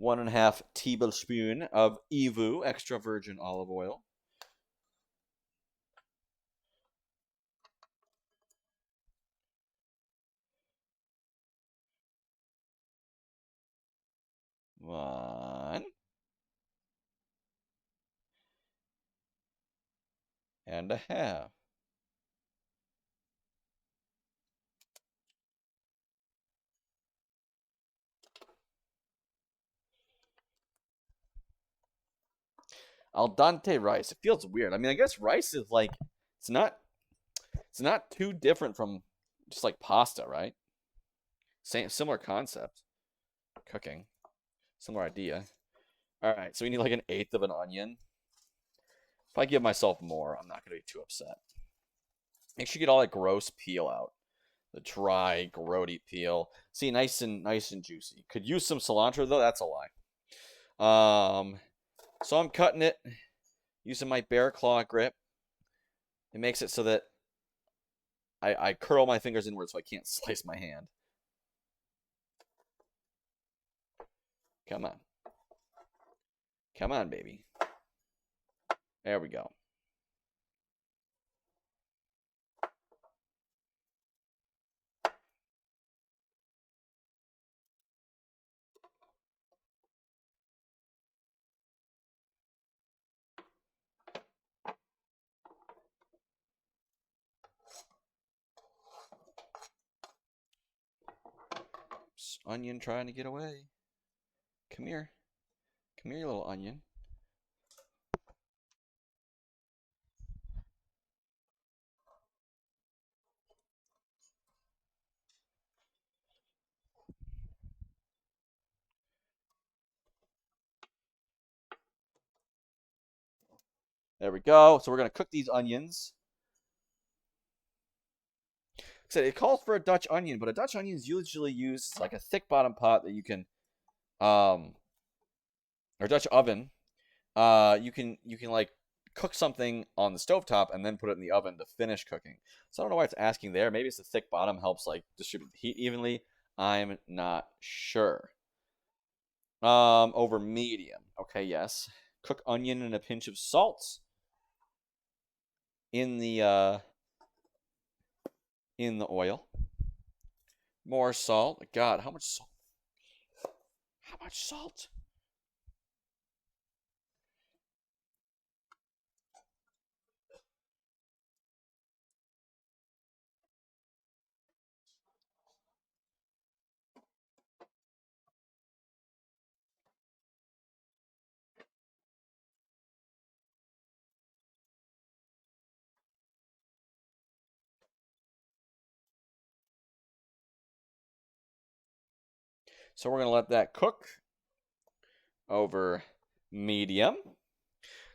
1.5 tablespoon of EVU, extra virgin olive oil. One. And a half. Al dente rice. It feels weird. I mean, I guess rice is like it's not too different from just like pasta, right? Same similar concept. Cooking. Similar idea. All right, so we need like 1/8 of an onion. If I give myself more, I'm not gonna be too upset. Make sure you get all that gross peel out. The dry, grody peel. See, nice and juicy. Could use some cilantro though. That's a lie. So I'm cutting it using my bear claw grip. It makes it so that I curl my fingers inward so I can't slice my hand. Come on. Come on, baby. There we go. Onion trying to get away. Come here. Come here, you little onion. There we go. So we're going to cook these onions. Like I said, it calls for a Dutch onion, but a Dutch onion is usually used like a thick bottom pot that you can, or Dutch oven. You can like cook something on the stovetop and then put it in the oven to finish cooking. So I don't know why it's asking there. Maybe it's the thick bottom helps like distribute the heat evenly. I'm not sure. Over medium. Okay, yes. Cook onion and a pinch of salt in the oil. More salt. God, how much salt? How much salt? So we're gonna let that cook over medium.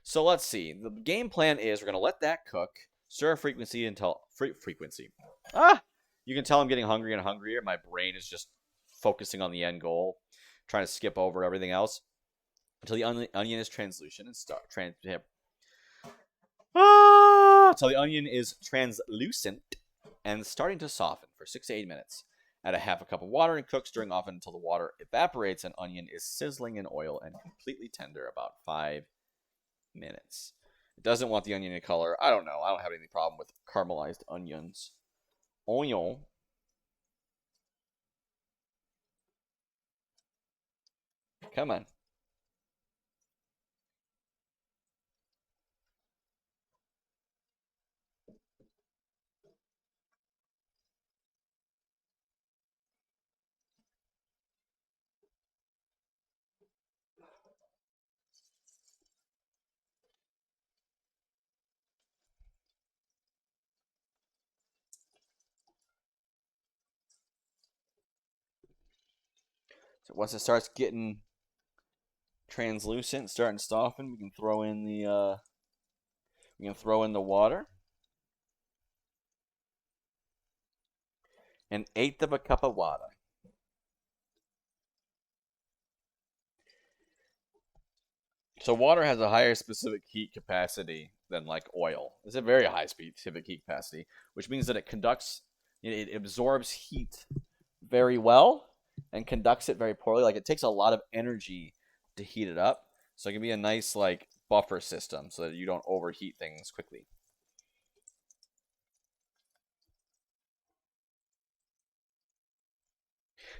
So let's see. The game plan is we're gonna let that cook, stir frequency until frequency. Ah, you can tell I'm getting hungry and hungrier. My brain is just focusing on the end goal, trying to skip over everything else until the onion is translucent and start until the onion is translucent and starting to soften for 6 to 8 minutes. Add a half a cup of water and cook, stirring often until the water evaporates and onion is sizzling in oil and completely tender. About 5 minutes. It doesn't want the onion in color. I don't know. I don't have any problem with caramelized onions. Onion. Come on. So once it starts getting translucent, starting to soften, we can throw in the water. An eighth of a cup of water. So water has a higher specific heat capacity than like oil. It's a very high specific heat capacity, which means that it absorbs heat very well and conducts it very poorly. Like it takes a lot of energy to heat it up. So it can be a nice like buffer system so that you don't overheat things quickly.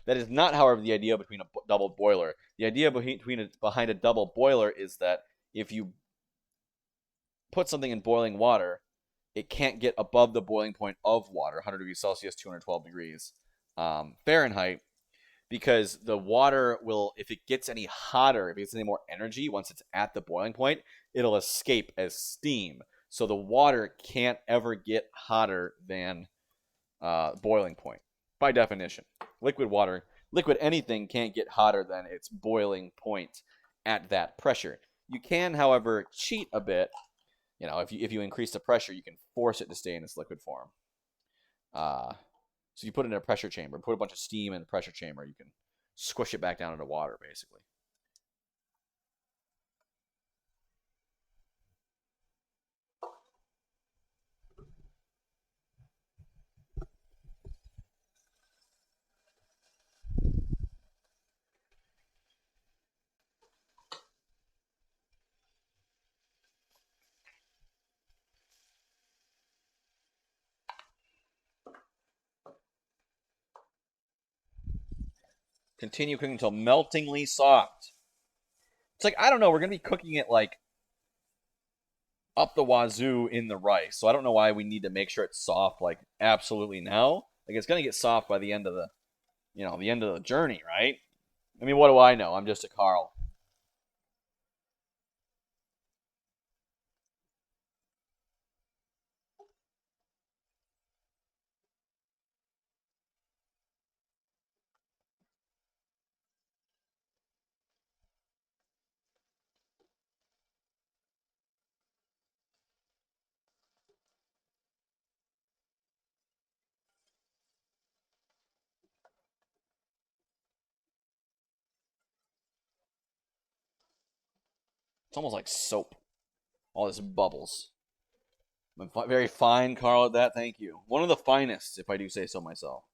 That is not, however, the idea between a double boiler. The idea behind a double boiler is that if you put something in boiling water, it can't get above the boiling point of water, 100 degrees Celsius, 212 degrees Fahrenheit, because the water will, if it gets any hotter, if it gets any more energy, once it's at the boiling point, it'll escape as steam. So the water can't ever get hotter than boiling point by definition. Liquid anything can't get hotter than its boiling point at that pressure. You can, however, cheat a bit. If you increase the pressure, you can force it to stay in its liquid form. So you put it in a pressure chamber, put a bunch of steam in the pressure chamber, you can squish it back down into water, basically. Continue cooking until meltingly soft. It's like, I don't know, we're going to be cooking it like up the wazoo in the rice. So I don't know why we need to make sure it's soft like absolutely now. Like it's going to get soft by the end of the journey, right? I mean, what do I know? I'm just a Carl. It's almost like soap. All this bubbles. Very fine, Carl, at that. Thank you. One of the finest, if I do say so myself.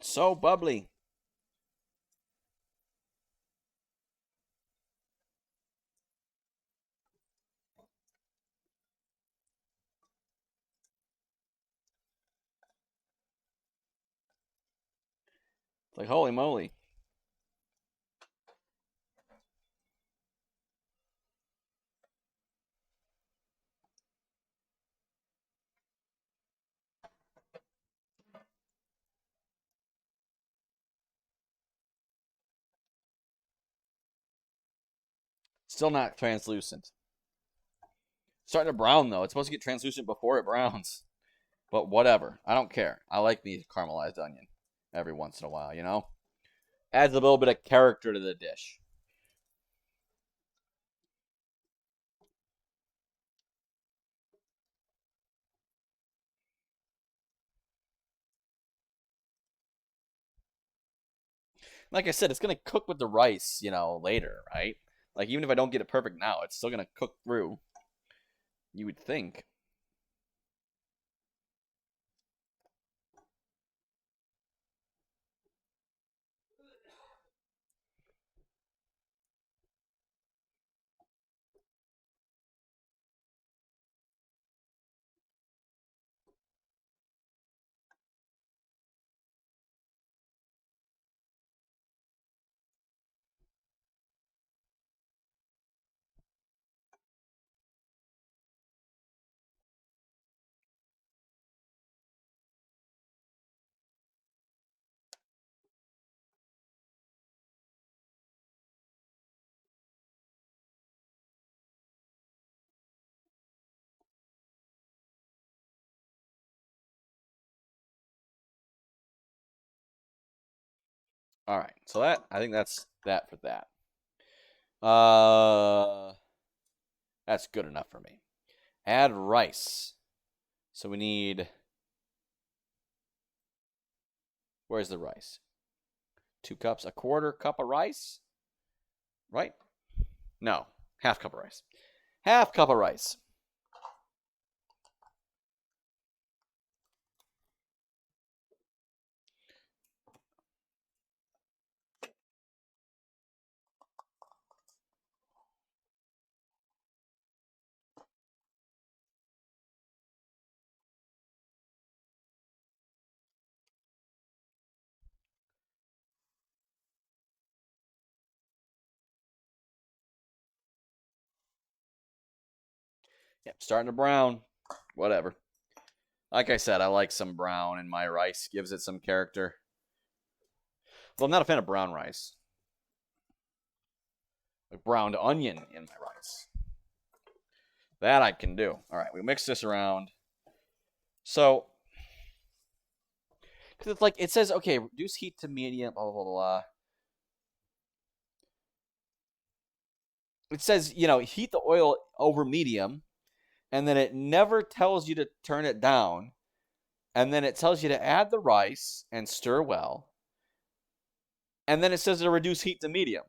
So bubbly. It's like, holy moly. Still not translucent. Starting to brown, though. It's supposed to get translucent before it browns. But whatever. I don't care. I like me caramelized onion every once in a while, you know? Adds a little bit of character to the dish. Like I said, it's going to cook with the rice, later, right? Like, even if I don't get it perfect now, it's still going to cook through. You would think. All right. So I think that's that for that. Uh, that's good enough for me. Add rice. So we need. Where's the rice? 2 cups, a quarter cup of rice, right? No, half cup of rice. Half cup of rice. Yep, starting to brown. Whatever. Like I said, I like some brown in my rice. Gives it some character. Well, I'm not a fan of brown rice. Like browned onion in my rice. That I can do. All right, we mix this around. So, because it's like, it says, okay, reduce heat to medium, blah, blah, blah, blah. It says, heat the oil over medium, and then it never tells you to turn it down. And then it tells you to add the rice and stir well. And then it says to reduce heat to medium.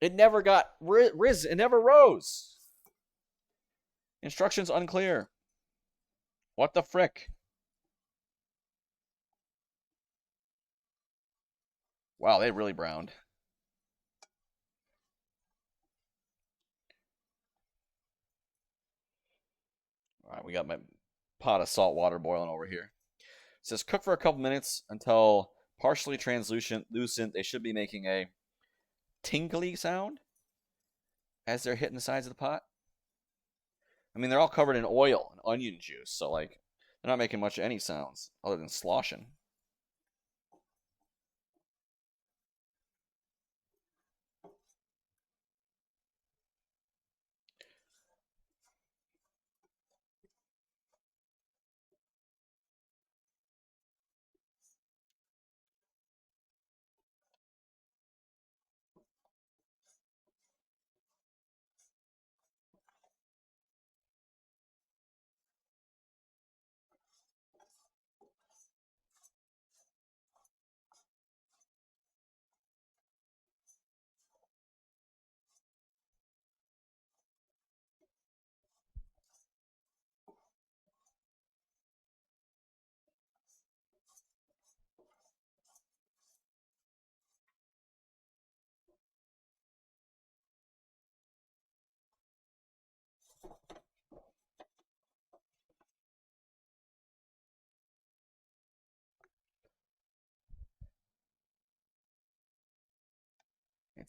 It never got risen. It never rose. Instructions unclear. What the frick? Wow, they really browned. All right, we got my pot of salt water boiling over here. It says cook for a couple minutes until partially translucent. They should be making a tinkly sound as they're hitting the sides of the pot. I mean, they're all covered in oil and onion juice, so like they're not making much of any sounds other than sloshing.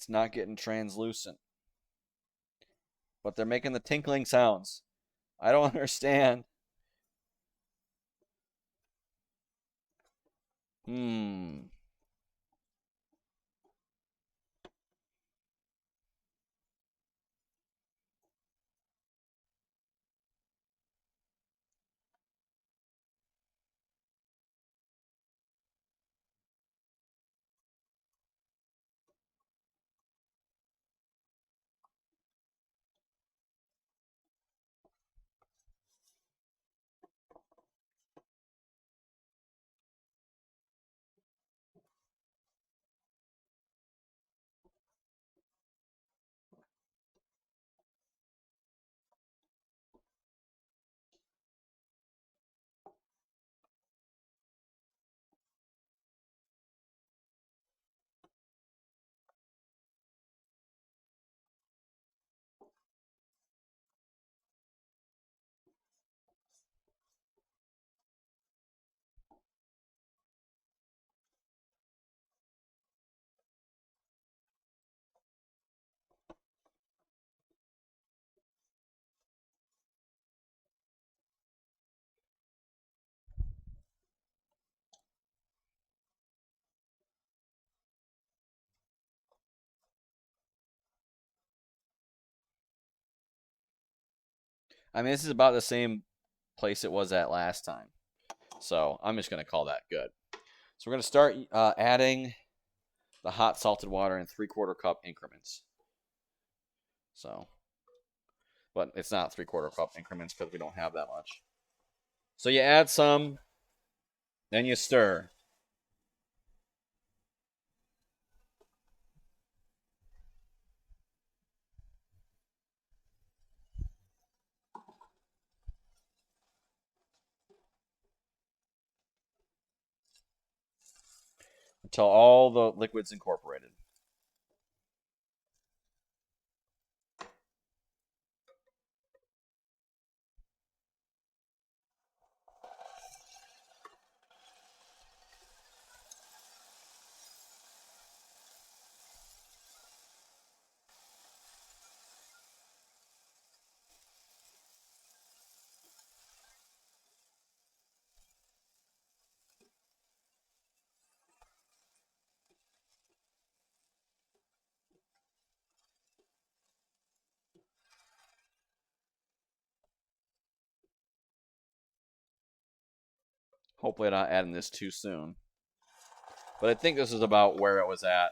It's not getting translucent. But they're making the tinkling sounds. I don't understand. Hmm. I mean, this is about the same place it was at last time. So I'm just going to call that good. So we're going to start adding the hot salted water in 3/4 cup increments. So, but it's not 3/4 cup increments because we don't have that much. So you add some, then you stir. Until all the liquid's incorporated. Hopefully I'm not adding this too soon. But I think this is about where it was at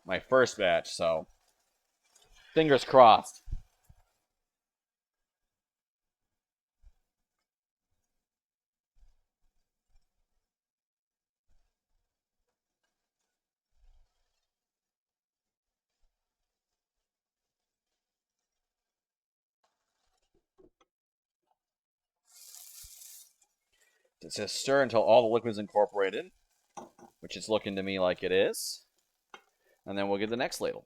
my first batch, so fingers crossed. It says stir until all the liquid's incorporated, which it's looking to me like it is. And then we'll get the next ladle.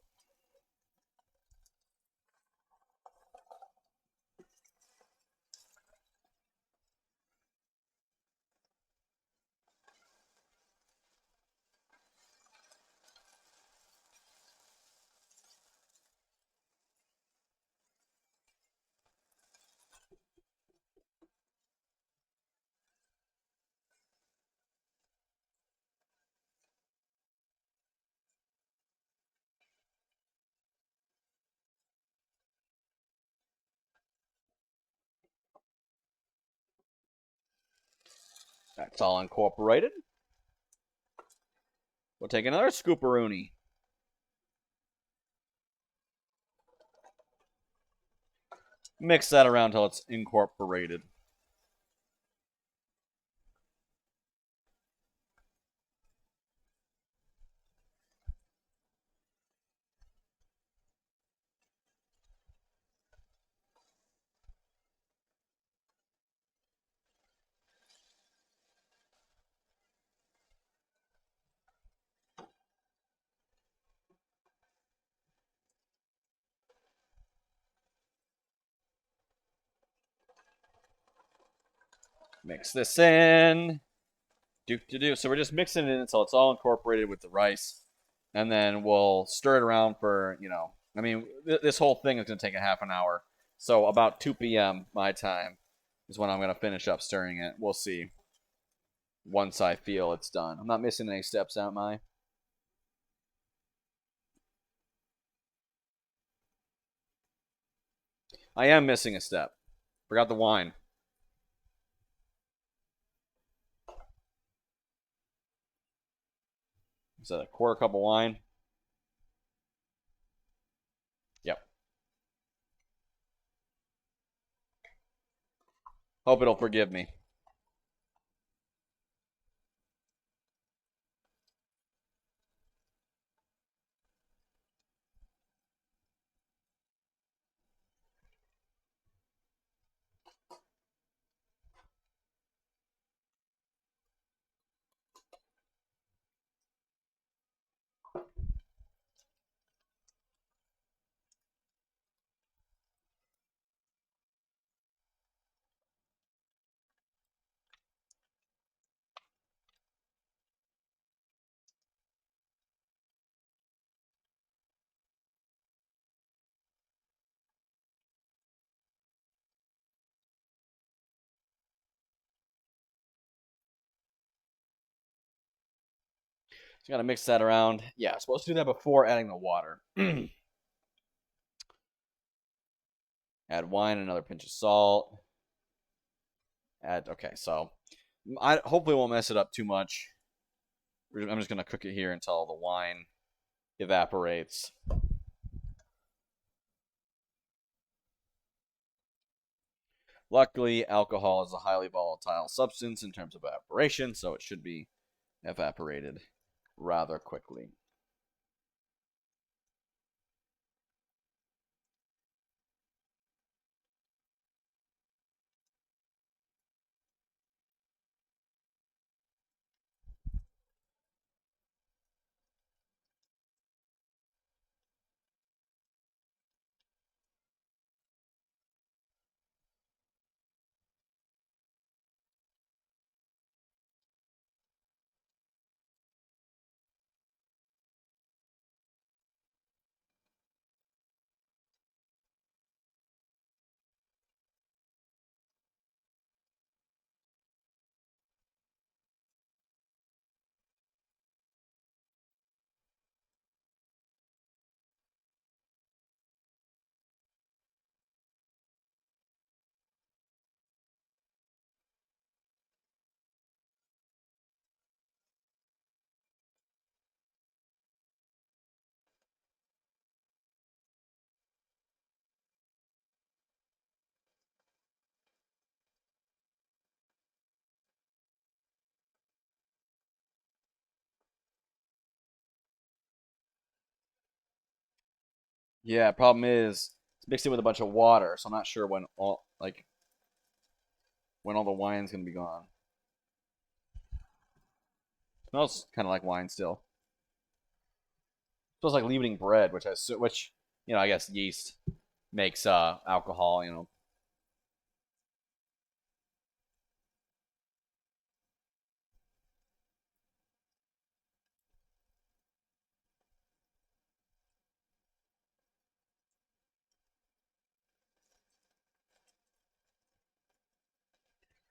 That's all incorporated. We'll take another scooperoonie. Mix that around until it's incorporated. Mix this in. So we're just mixing it in until it's all incorporated with the rice. and then we'll stir it around for, I mean, this whole thing is going to take a half an hour. So about 2 p.m. my time is when I'm going to finish up stirring it. We'll see once I feel it's done. I'm not missing any steps, am I? I am missing a step. Forgot the wine. Is that a quarter cup of wine? Yep. Hope it'll forgive me. So you gotta mix that around. Yeah, supposed to do that before adding the water. Add wine, another pinch of salt. Okay, so I hopefully won't mess it up too much. I'm just gonna cook it here until the wine evaporates. Luckily, alcohol is a highly volatile substance in terms of evaporation, so it should be evaporated rather quickly. Yeah, problem is it's mixed in with a bunch of water, so I'm not sure when all the wine's gonna be gone. It smells kind of like wine still. It smells like leavening bread, which I guess yeast makes alcohol.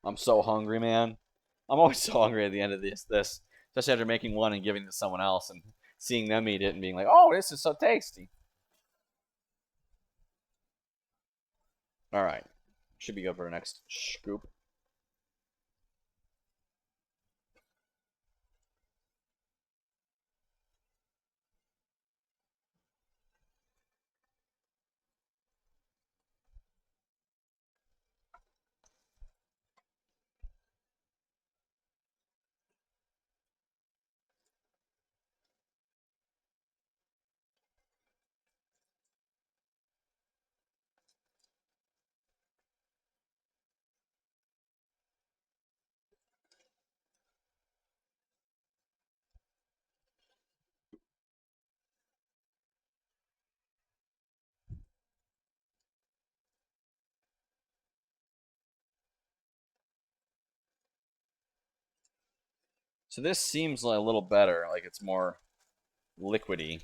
I'm so hungry, man. I'm always so hungry at the end of this, especially after making one and giving it to someone else and seeing them eat it and being like, "Oh, this is so tasty." All right, should be good for the next scoop. So this seems like a little better, like it's more liquidy.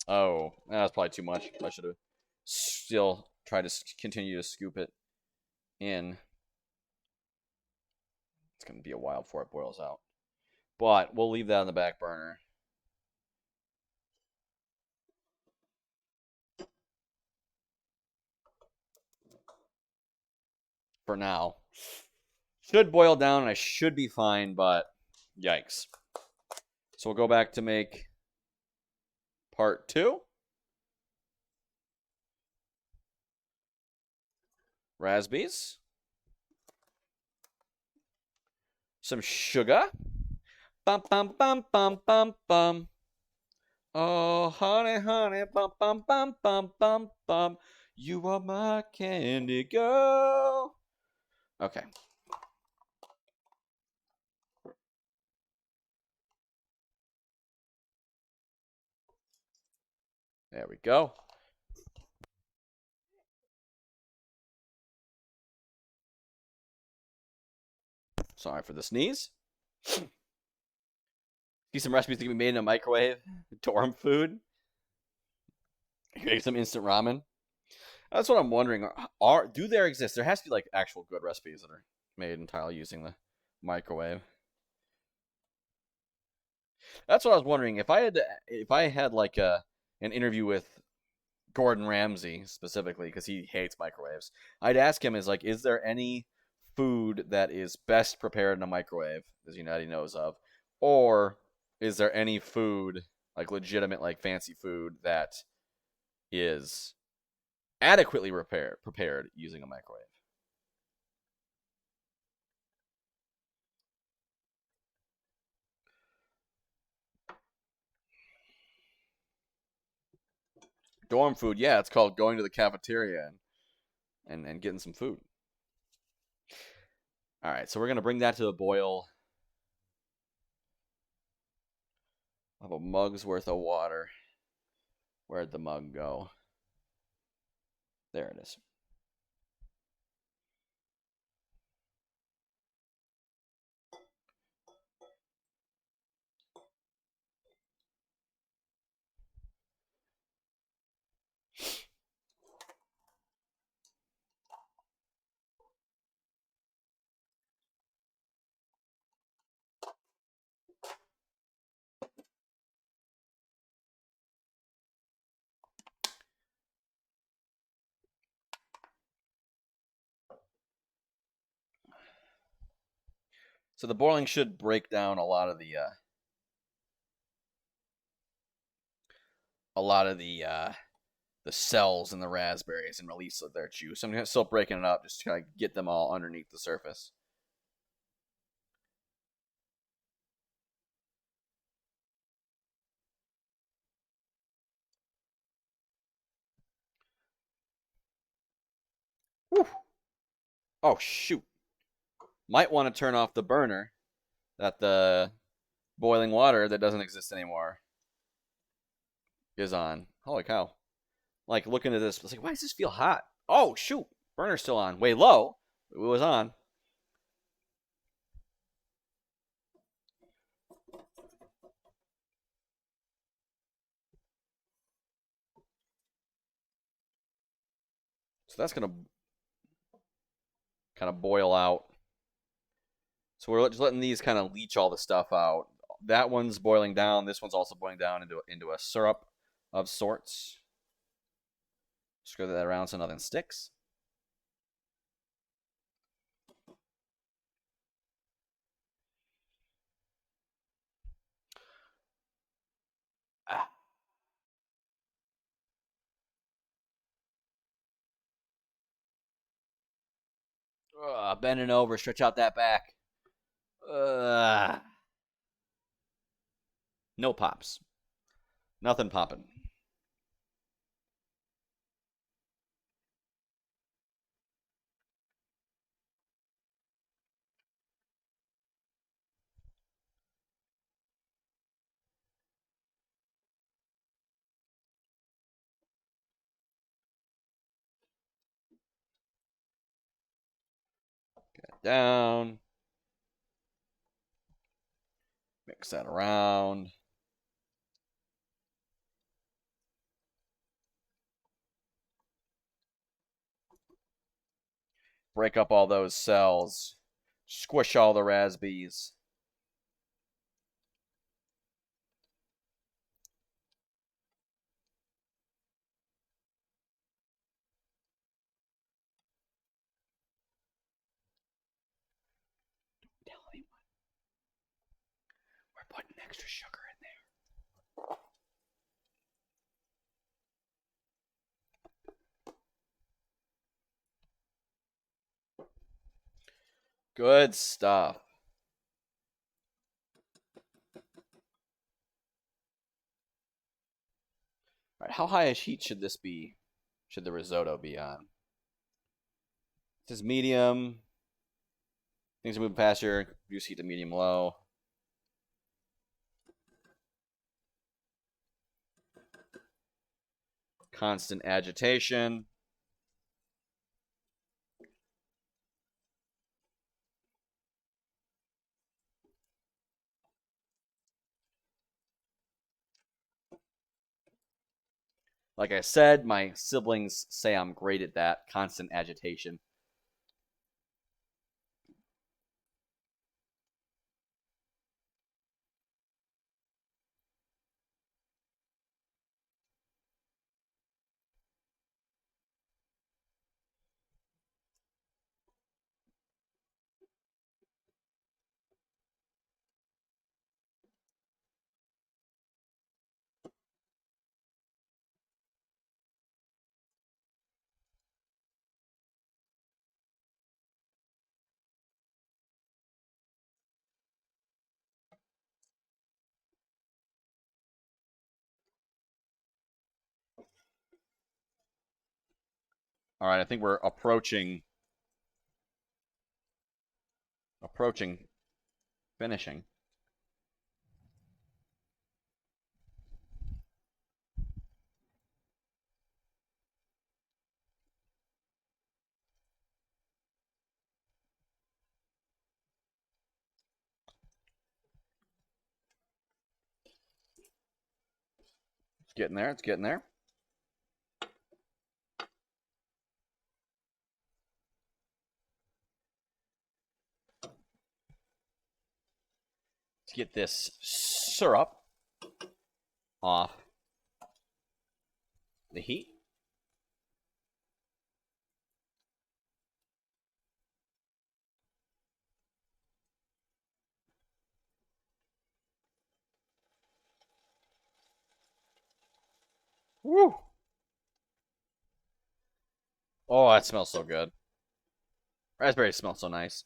Oh, that's probably too much. I should have still tried to continue to scoop it in. It's going to be a while before it boils out. But we'll leave that on the back burner. For now. Should boil down and I should be fine, but yikes. So we'll go back to make part 2. Raspberries. Some sugar. Bum bum bum bum bum bum. Oh, honey, honey, bum bum bum bum bum bum. You are my candy girl. Okay. There we go. Sorry for the sneeze. See some recipes that can be made in a microwave. Dorm food. Make some instant ramen. That's what I'm wondering. Do there exist? There has to be like actual good recipes that are made entirely using the microwave. That's what I was wondering. If I had like an interview with Gordon Ramsay specifically because he hates microwaves, I'd ask him is there any food that is best prepared in a microwave that he knows of, or is there any food like legitimate like fancy food that is adequately prepared using a microwave? Dorm food, yeah, it's called going to the cafeteria and getting some food. All right, so we're gonna bring that to a boil. I'll have a mug's worth of water. Where'd the mug go? There it is. So the boiling should break down a lot of the cells in the raspberries and release their juice. I'm still breaking it up just to kind of get them all underneath the surface. Whew. Oh shoot! Might want to turn off the burner that the boiling water that doesn't exist anymore is on. Holy cow! Like looking at this, it's like, why does this feel hot? Oh shoot! Burner's still on. Way low. It was on. So that's gonna kind of boil out. So we're just letting these kind of leach all the stuff out. That one's boiling down. This one's also boiling down into a syrup of sorts. Stir that around so nothing sticks. Ah. Bending over, stretch out that back. No pops. Nothing popping. down. Mix that around. Break up all those cells. Squish all the raspberries. Don't tell anyone. We're putting extra sugar in there. Good stuff. All right, how high a heat should this be? Should the risotto be on? This is medium. Things are moving past here. Reduce heat to medium low. Constant agitation. Like I said, my siblings say I'm great at that. Constant agitation. All right, I think we're approaching finishing. It's getting there. It's getting there. Let's get this syrup off the heat. Woo! Oh, that smells so good. Raspberries smell so nice.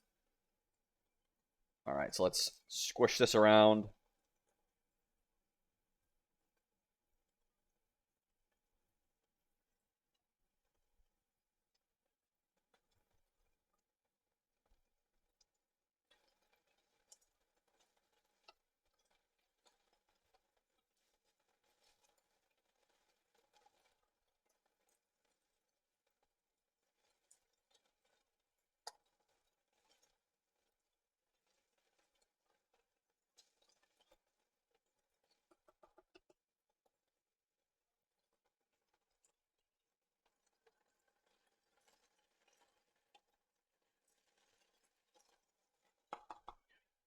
All right, so let's squish this around.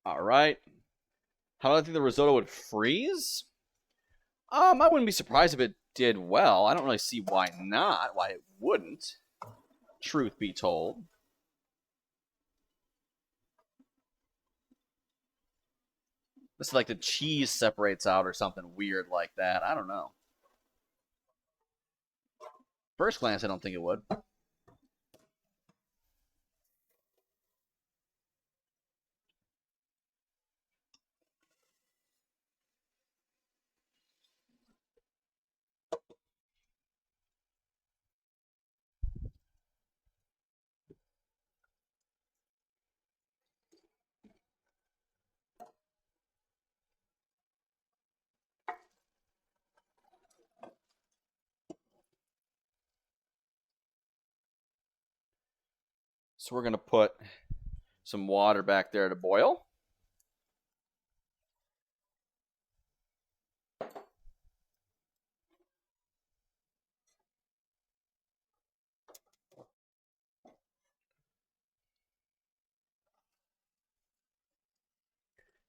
All right. How do I think the risotto would freeze? I wouldn't be surprised if it did well. I don't really see why not, why it wouldn't. Truth be told. It's like the cheese separates out or something weird like that. I don't know. First glance, I don't think it would. So we're gonna put some water back there to boil.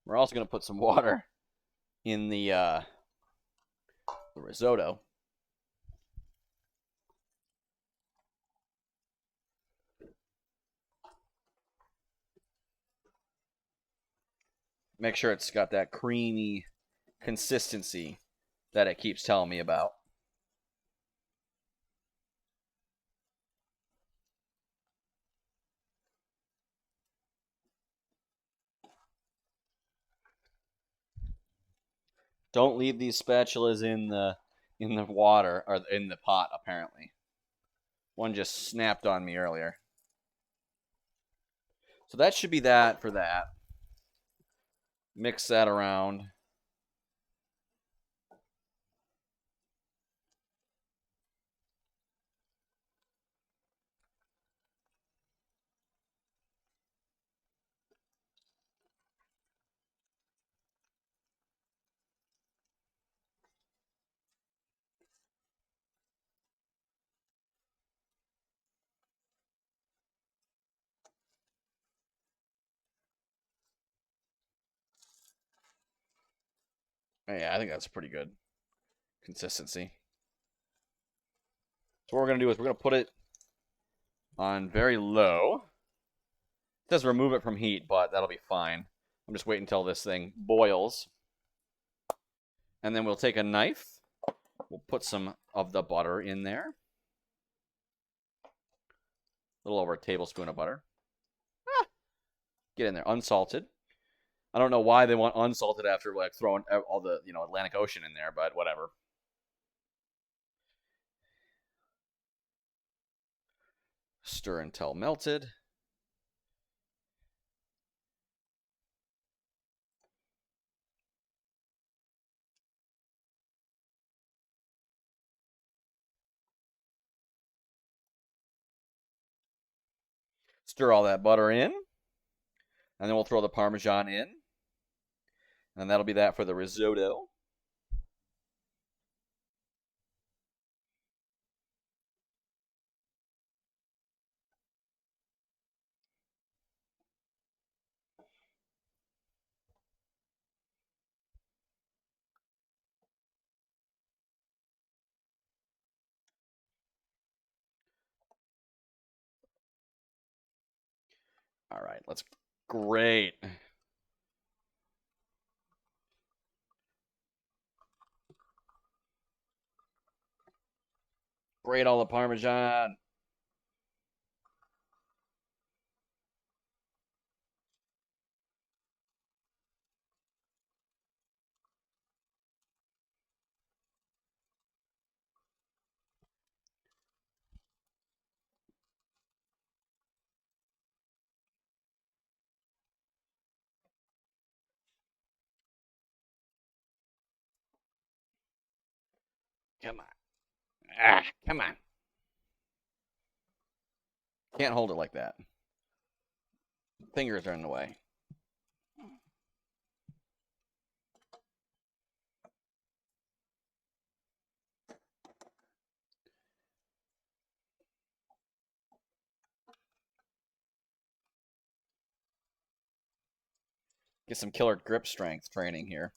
We're also going to put some water in the risotto. Make sure it's got that creamy consistency that it keeps telling me about. Don't leave these spatulas in the water or in the pot. Apparently, one just snapped on me earlier. So that should be that for that. Mix that around. Yeah, I think that's pretty good consistency. So what we're going to do is we're going to put it on very low. It says remove it from heat, but that'll be fine. I'm just waiting until this thing boils. And then we'll take a knife. We'll put some of the butter in there. A little over a tablespoon of butter. Get in there, unsalted. I don't know why they want unsalted after like throwing all the Atlantic Ocean in there, but whatever. Stir until melted. Stir all that butter in, and then we'll throw the Parmesan in, and that'll be that for the risotto. All right, let's. Great. Grate all the Parmesan. Come on. Come on. Can't hold it like that. Fingers are in the way. Get some killer grip strength training here.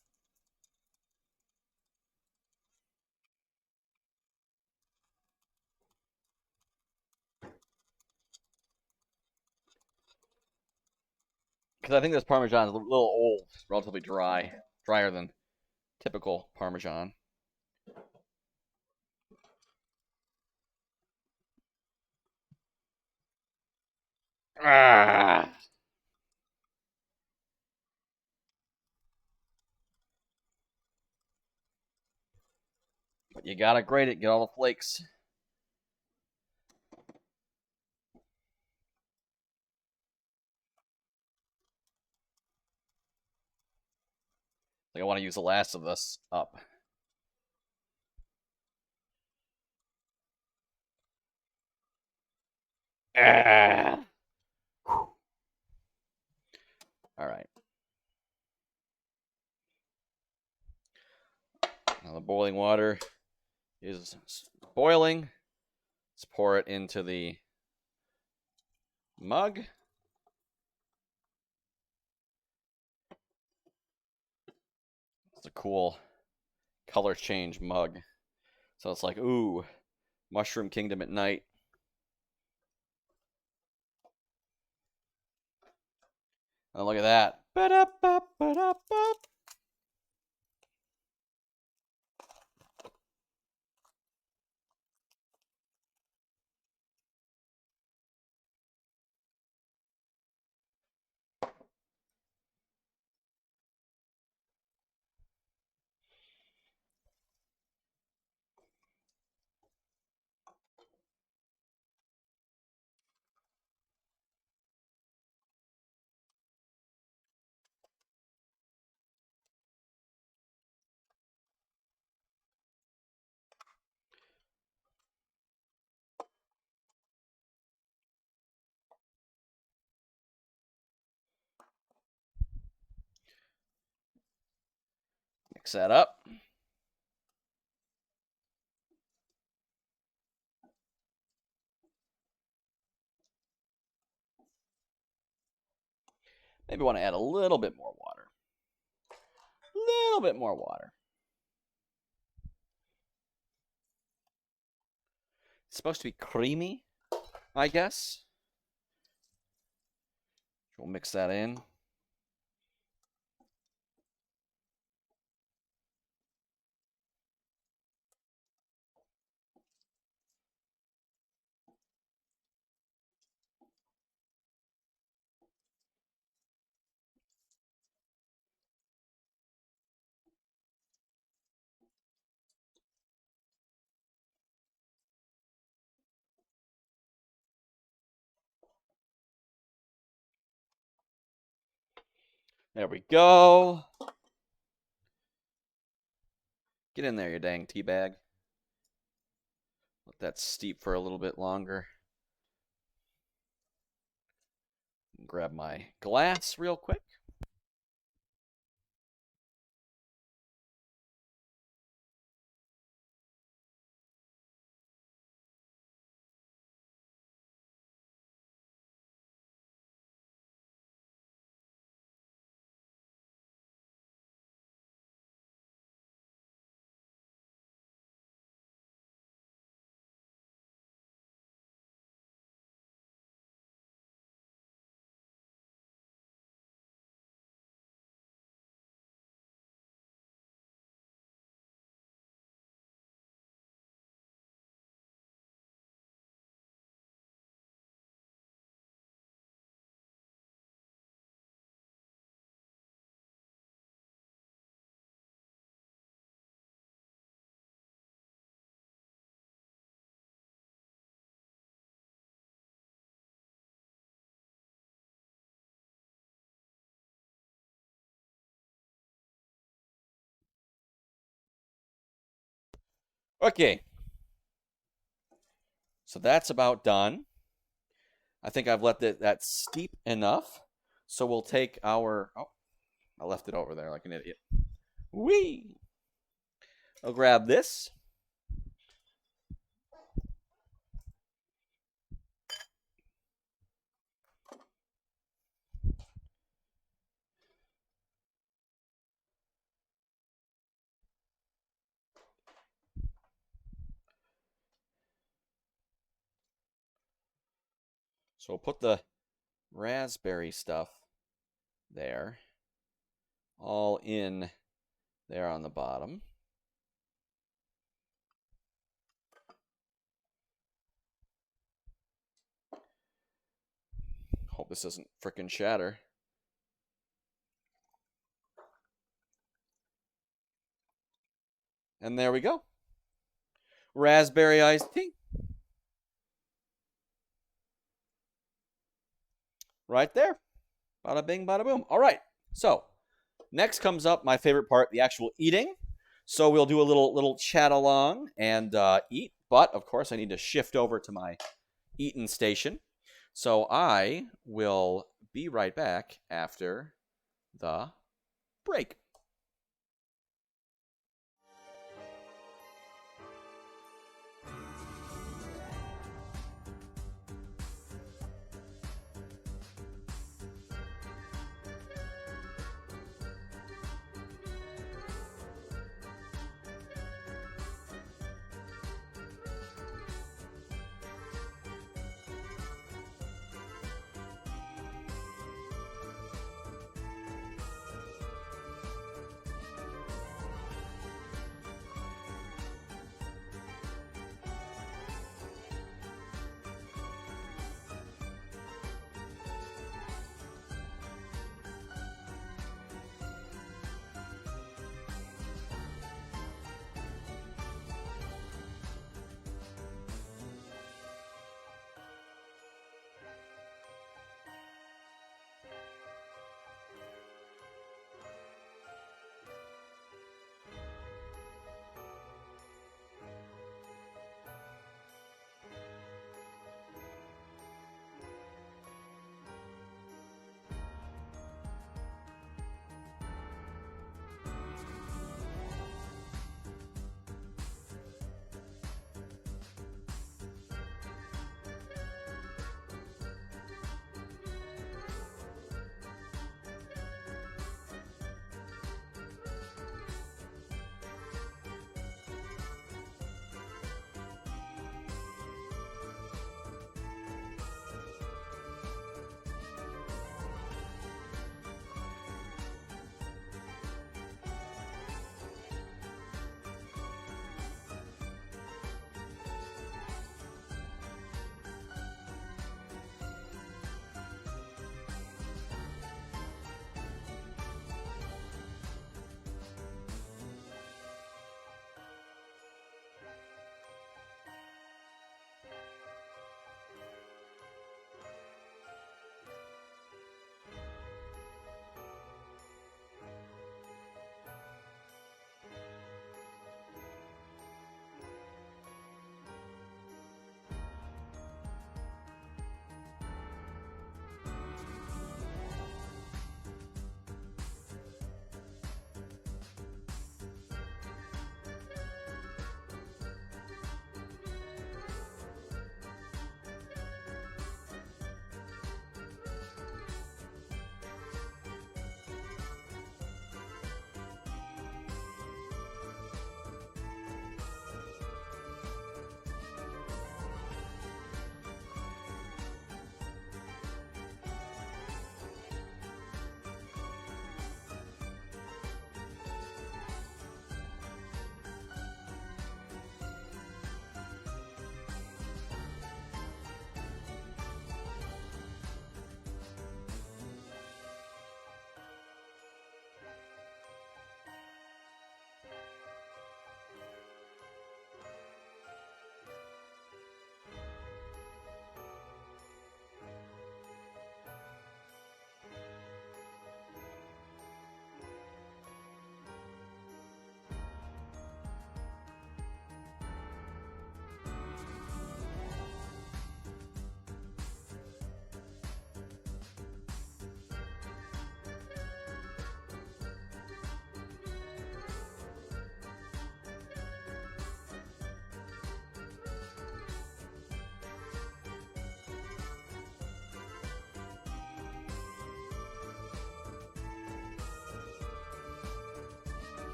Because I think this Parmesan is a little old, relatively dry, drier than typical Parmesan. Ah. But you gotta grate it, get all the flakes. Like I want to use the last of this up. Ah. All right. Now the boiling water is boiling. Let's pour it into the mug. It's a cool color change mug. So it's like, ooh, Mushroom Kingdom at night. Oh, look at that. Ba-da-ba-ba-da-ba. Mix that up. Maybe want to add a little bit more water. A little bit more water. It's supposed to be creamy, I guess. We'll mix that in. There we go. Get in there, you dang tea bag. Let that steep for a little bit longer. Grab my glass real quick. Okay. So that's about done. I think I've let that steep enough. So we'll take our... Oh, I left it over there like an idiot. Whee! I'll grab this. So we'll put the raspberry stuff there. All in there on the bottom. Hope this doesn't frickin' shatter. And there we go. Raspberry iced tea. Right there. Bada bing, bada boom. All right. So next comes up my favorite part, the actual eating. So we'll do a little chat along and eat. But, of course, I need to shift over to my eating station. So I will be right back after the break.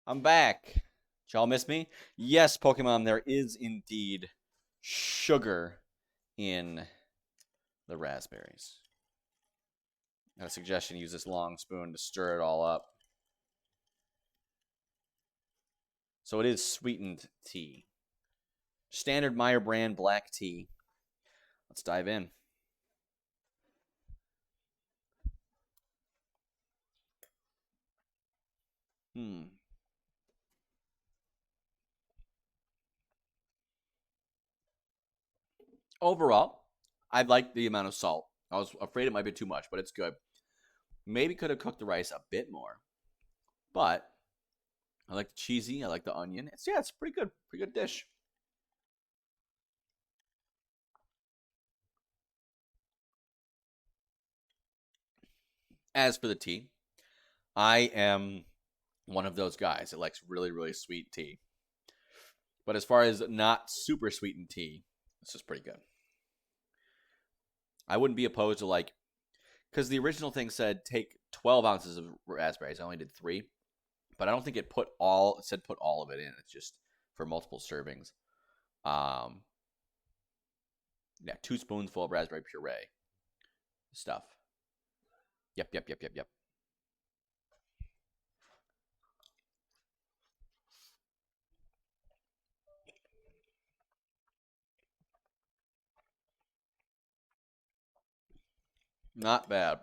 I'm back. Did y'all miss me? Yes, Pokemon, there is indeed sugar in the raspberries. Got a suggestion: use this long spoon to stir it all up. So it is sweetened tea. Standard Meyer brand black tea. Let's dive in. Hmm. Overall, I like the amount of salt. I was afraid it might be too much, but it's good. Maybe could have cooked the rice a bit more, but I like the cheesy. I like the onion. It's pretty good. Pretty good dish. As for the tea, I am one of those guys that likes really sweet tea. But as far as not super sweetened tea, this is pretty good. I wouldn't be opposed to like because the original thing said take 12 ounces of raspberries. I only did 3, but I don't think it said put all of it in. It's just for multiple servings. Um, yeah, 2 spoonful of raspberry puree stuff. Yep. Not bad.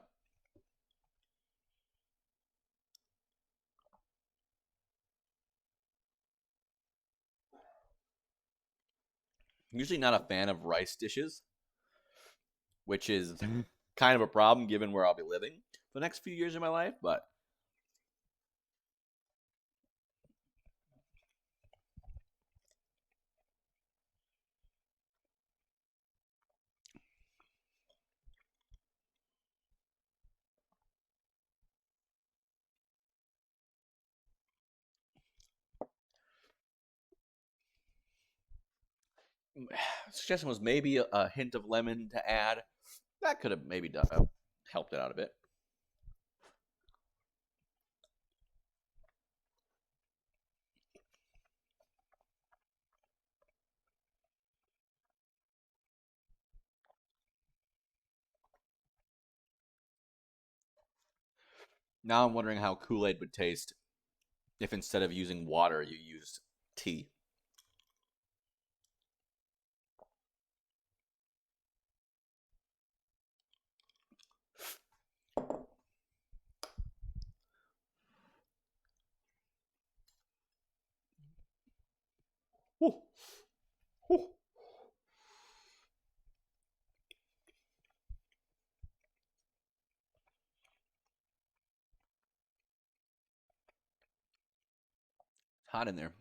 Usually not a fan of rice dishes, which is kind of a problem given where I'll be living for the next few years of my life. But suggestion was maybe a hint of lemon to add. That could have maybe helped it out a bit. Now I'm wondering how Kool-Aid would taste if instead of using water you used tea. Whew, whew. It's hot in there.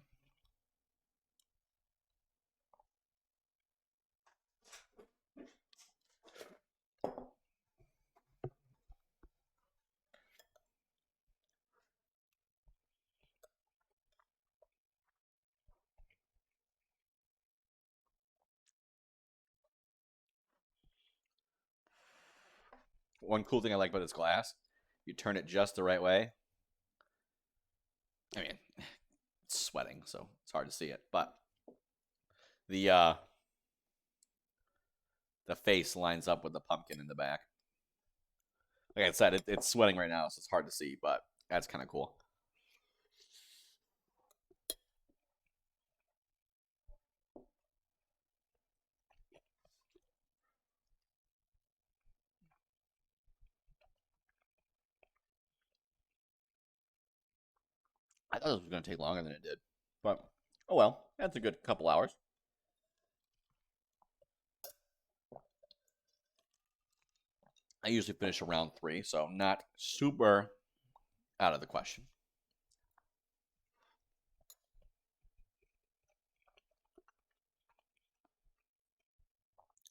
One cool thing I like about this glass, you turn it just the right way. I mean, it's sweating, so it's hard to see it, but the uh the face lines up with the pumpkin in the back. Like I said, it's sweating right now, so it's hard to see, but that's kind of cool. I thought this was going to take longer than it did, but oh well. That's a good couple hours. I usually finish around 3, so not super out of the question.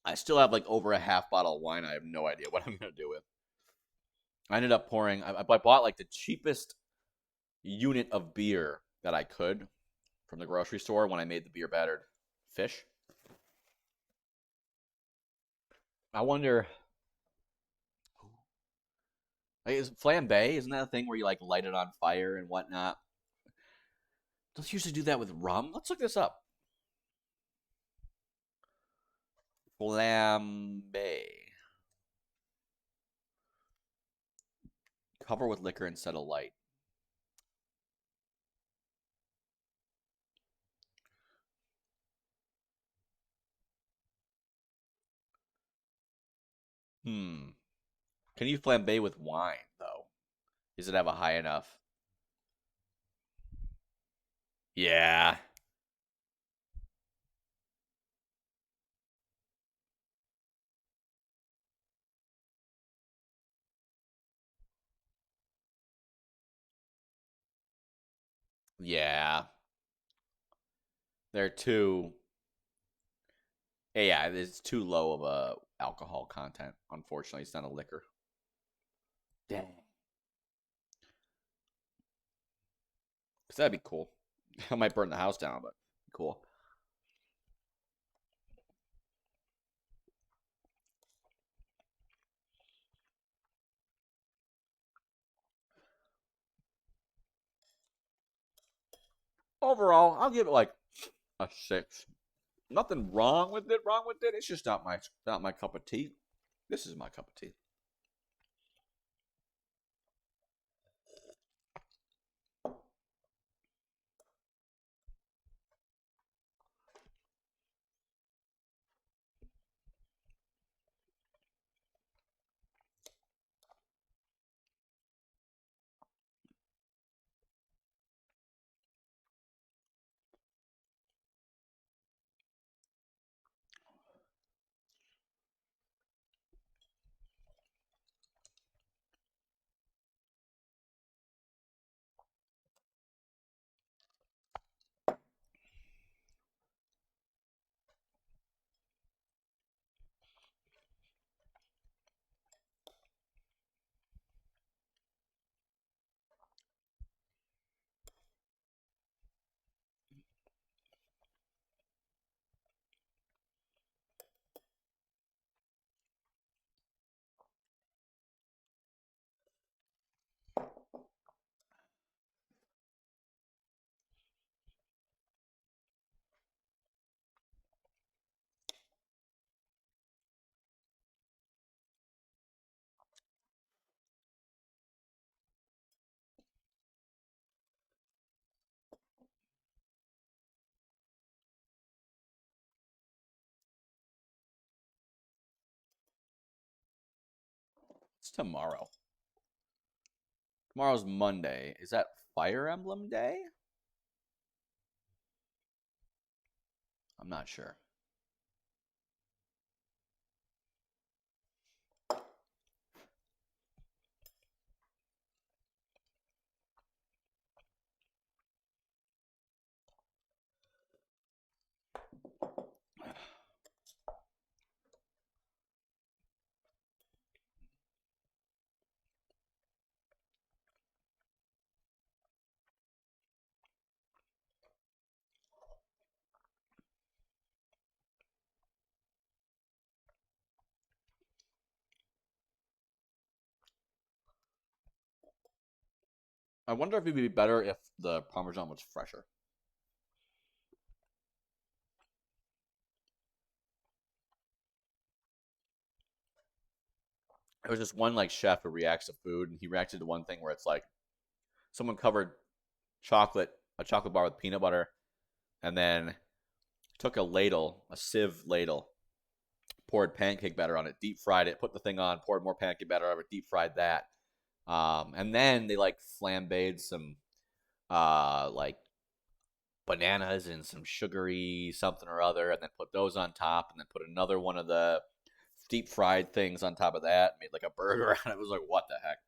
I still have like over a half bottle of wine. I have no idea what I'm going to do with. I ended up pouring. I bought like the cheapest unit of beer that I could from the grocery store when I made the beer battered fish. I wonder, like, is flambe? Isn't that a thing where you like light it on fire and whatnot? Don't you usually do that with rum? Let's look this up. Flambe. Cover with liquor and set a light. Hmm. Can you flambe with wine though? Does it have a high enough? Yeah. Yeah. They're too. Yeah, it's too low of a alcohol content. Unfortunately, it's not a liquor. Dang. Cause that'd be cool. I might burn the house down, but cool. Overall, I'll give it like a 6. Nothing wrong with it. Wrong with it. It's just not my cup of tea. This is my cup of tea. It's tomorrow. Tomorrow's Monday. Is that Fire Emblem Day? I'm not sure. I wonder if it'd be better if the Parmesan was fresher. There was this one like chef who reacts to food, and he reacted to one thing where it's like someone covered a chocolate bar with peanut butter, and then took a ladle, a sieve ladle, poured pancake batter on it, deep fried it, put the thing on, poured more pancake batter on it, deep fried that, and then they like flambéed some like bananas and some sugary something or other, and then put those on top, and then put another one of the deep fried things on top of that, made like a burger out of it. It was like, what the heck?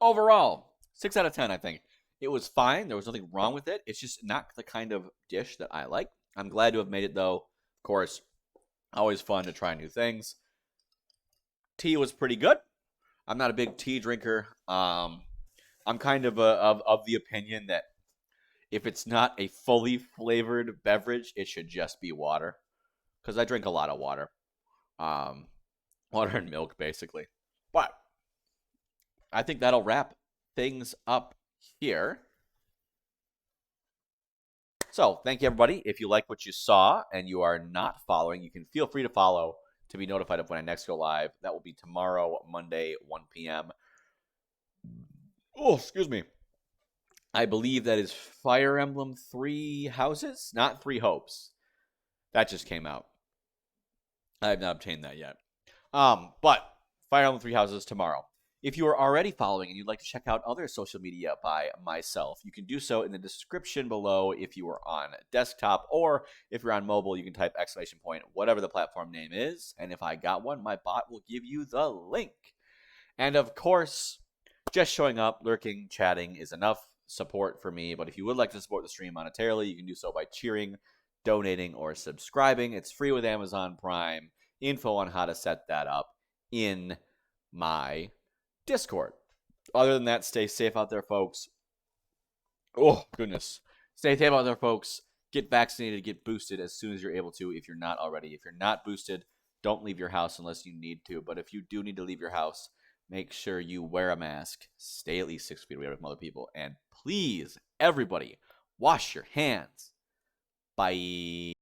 overall, 6 out of 10, I think. It was fine. There was nothing wrong with it. It's just not the kind of dish that I like. I'm glad to have made it, though. Of course, always fun to try new things. Tea was pretty good. I'm not a big tea drinker. I'm kind of of the opinion that if it's not a fully flavored beverage, it should just be water. Because I drink a lot of water. Um, Water and milk, basically. But I think that'll wrap things up here. So, thank you, everybody. If you like what you saw and you are not following, you can feel free to follow to be notified of when I next go live. That will be tomorrow, Monday, 1 p.m. Oh, excuse me. I believe that is Fire Emblem Three Houses, not Three Hopes. That just came out. I have not obtained that yet. But Fire Emblem Three Houses tomorrow. If you are already following and you'd like to check out other social media by myself, you can do so in the description below if you are on desktop, or if you're on mobile, you can type !, whatever the platform name is, and if I got one, my bot will give you the link. And of course, just showing up, lurking, chatting is enough support for me, but if you would like to support the stream monetarily, you can do so by cheering, donating, or subscribing. It's free with Amazon Prime. Info on how to set that up in my Discord. Other than that, stay safe out there, folks. Oh, goodness. Stay safe out there, folks. Get vaccinated, get boosted as soon as you're able to if you're not already. If you're not boosted, don't leave your house unless you need to. But if you do need to leave your house, make sure you wear a mask, stay at least 6 feet away from other people, and please, everybody, wash your hands. Bye.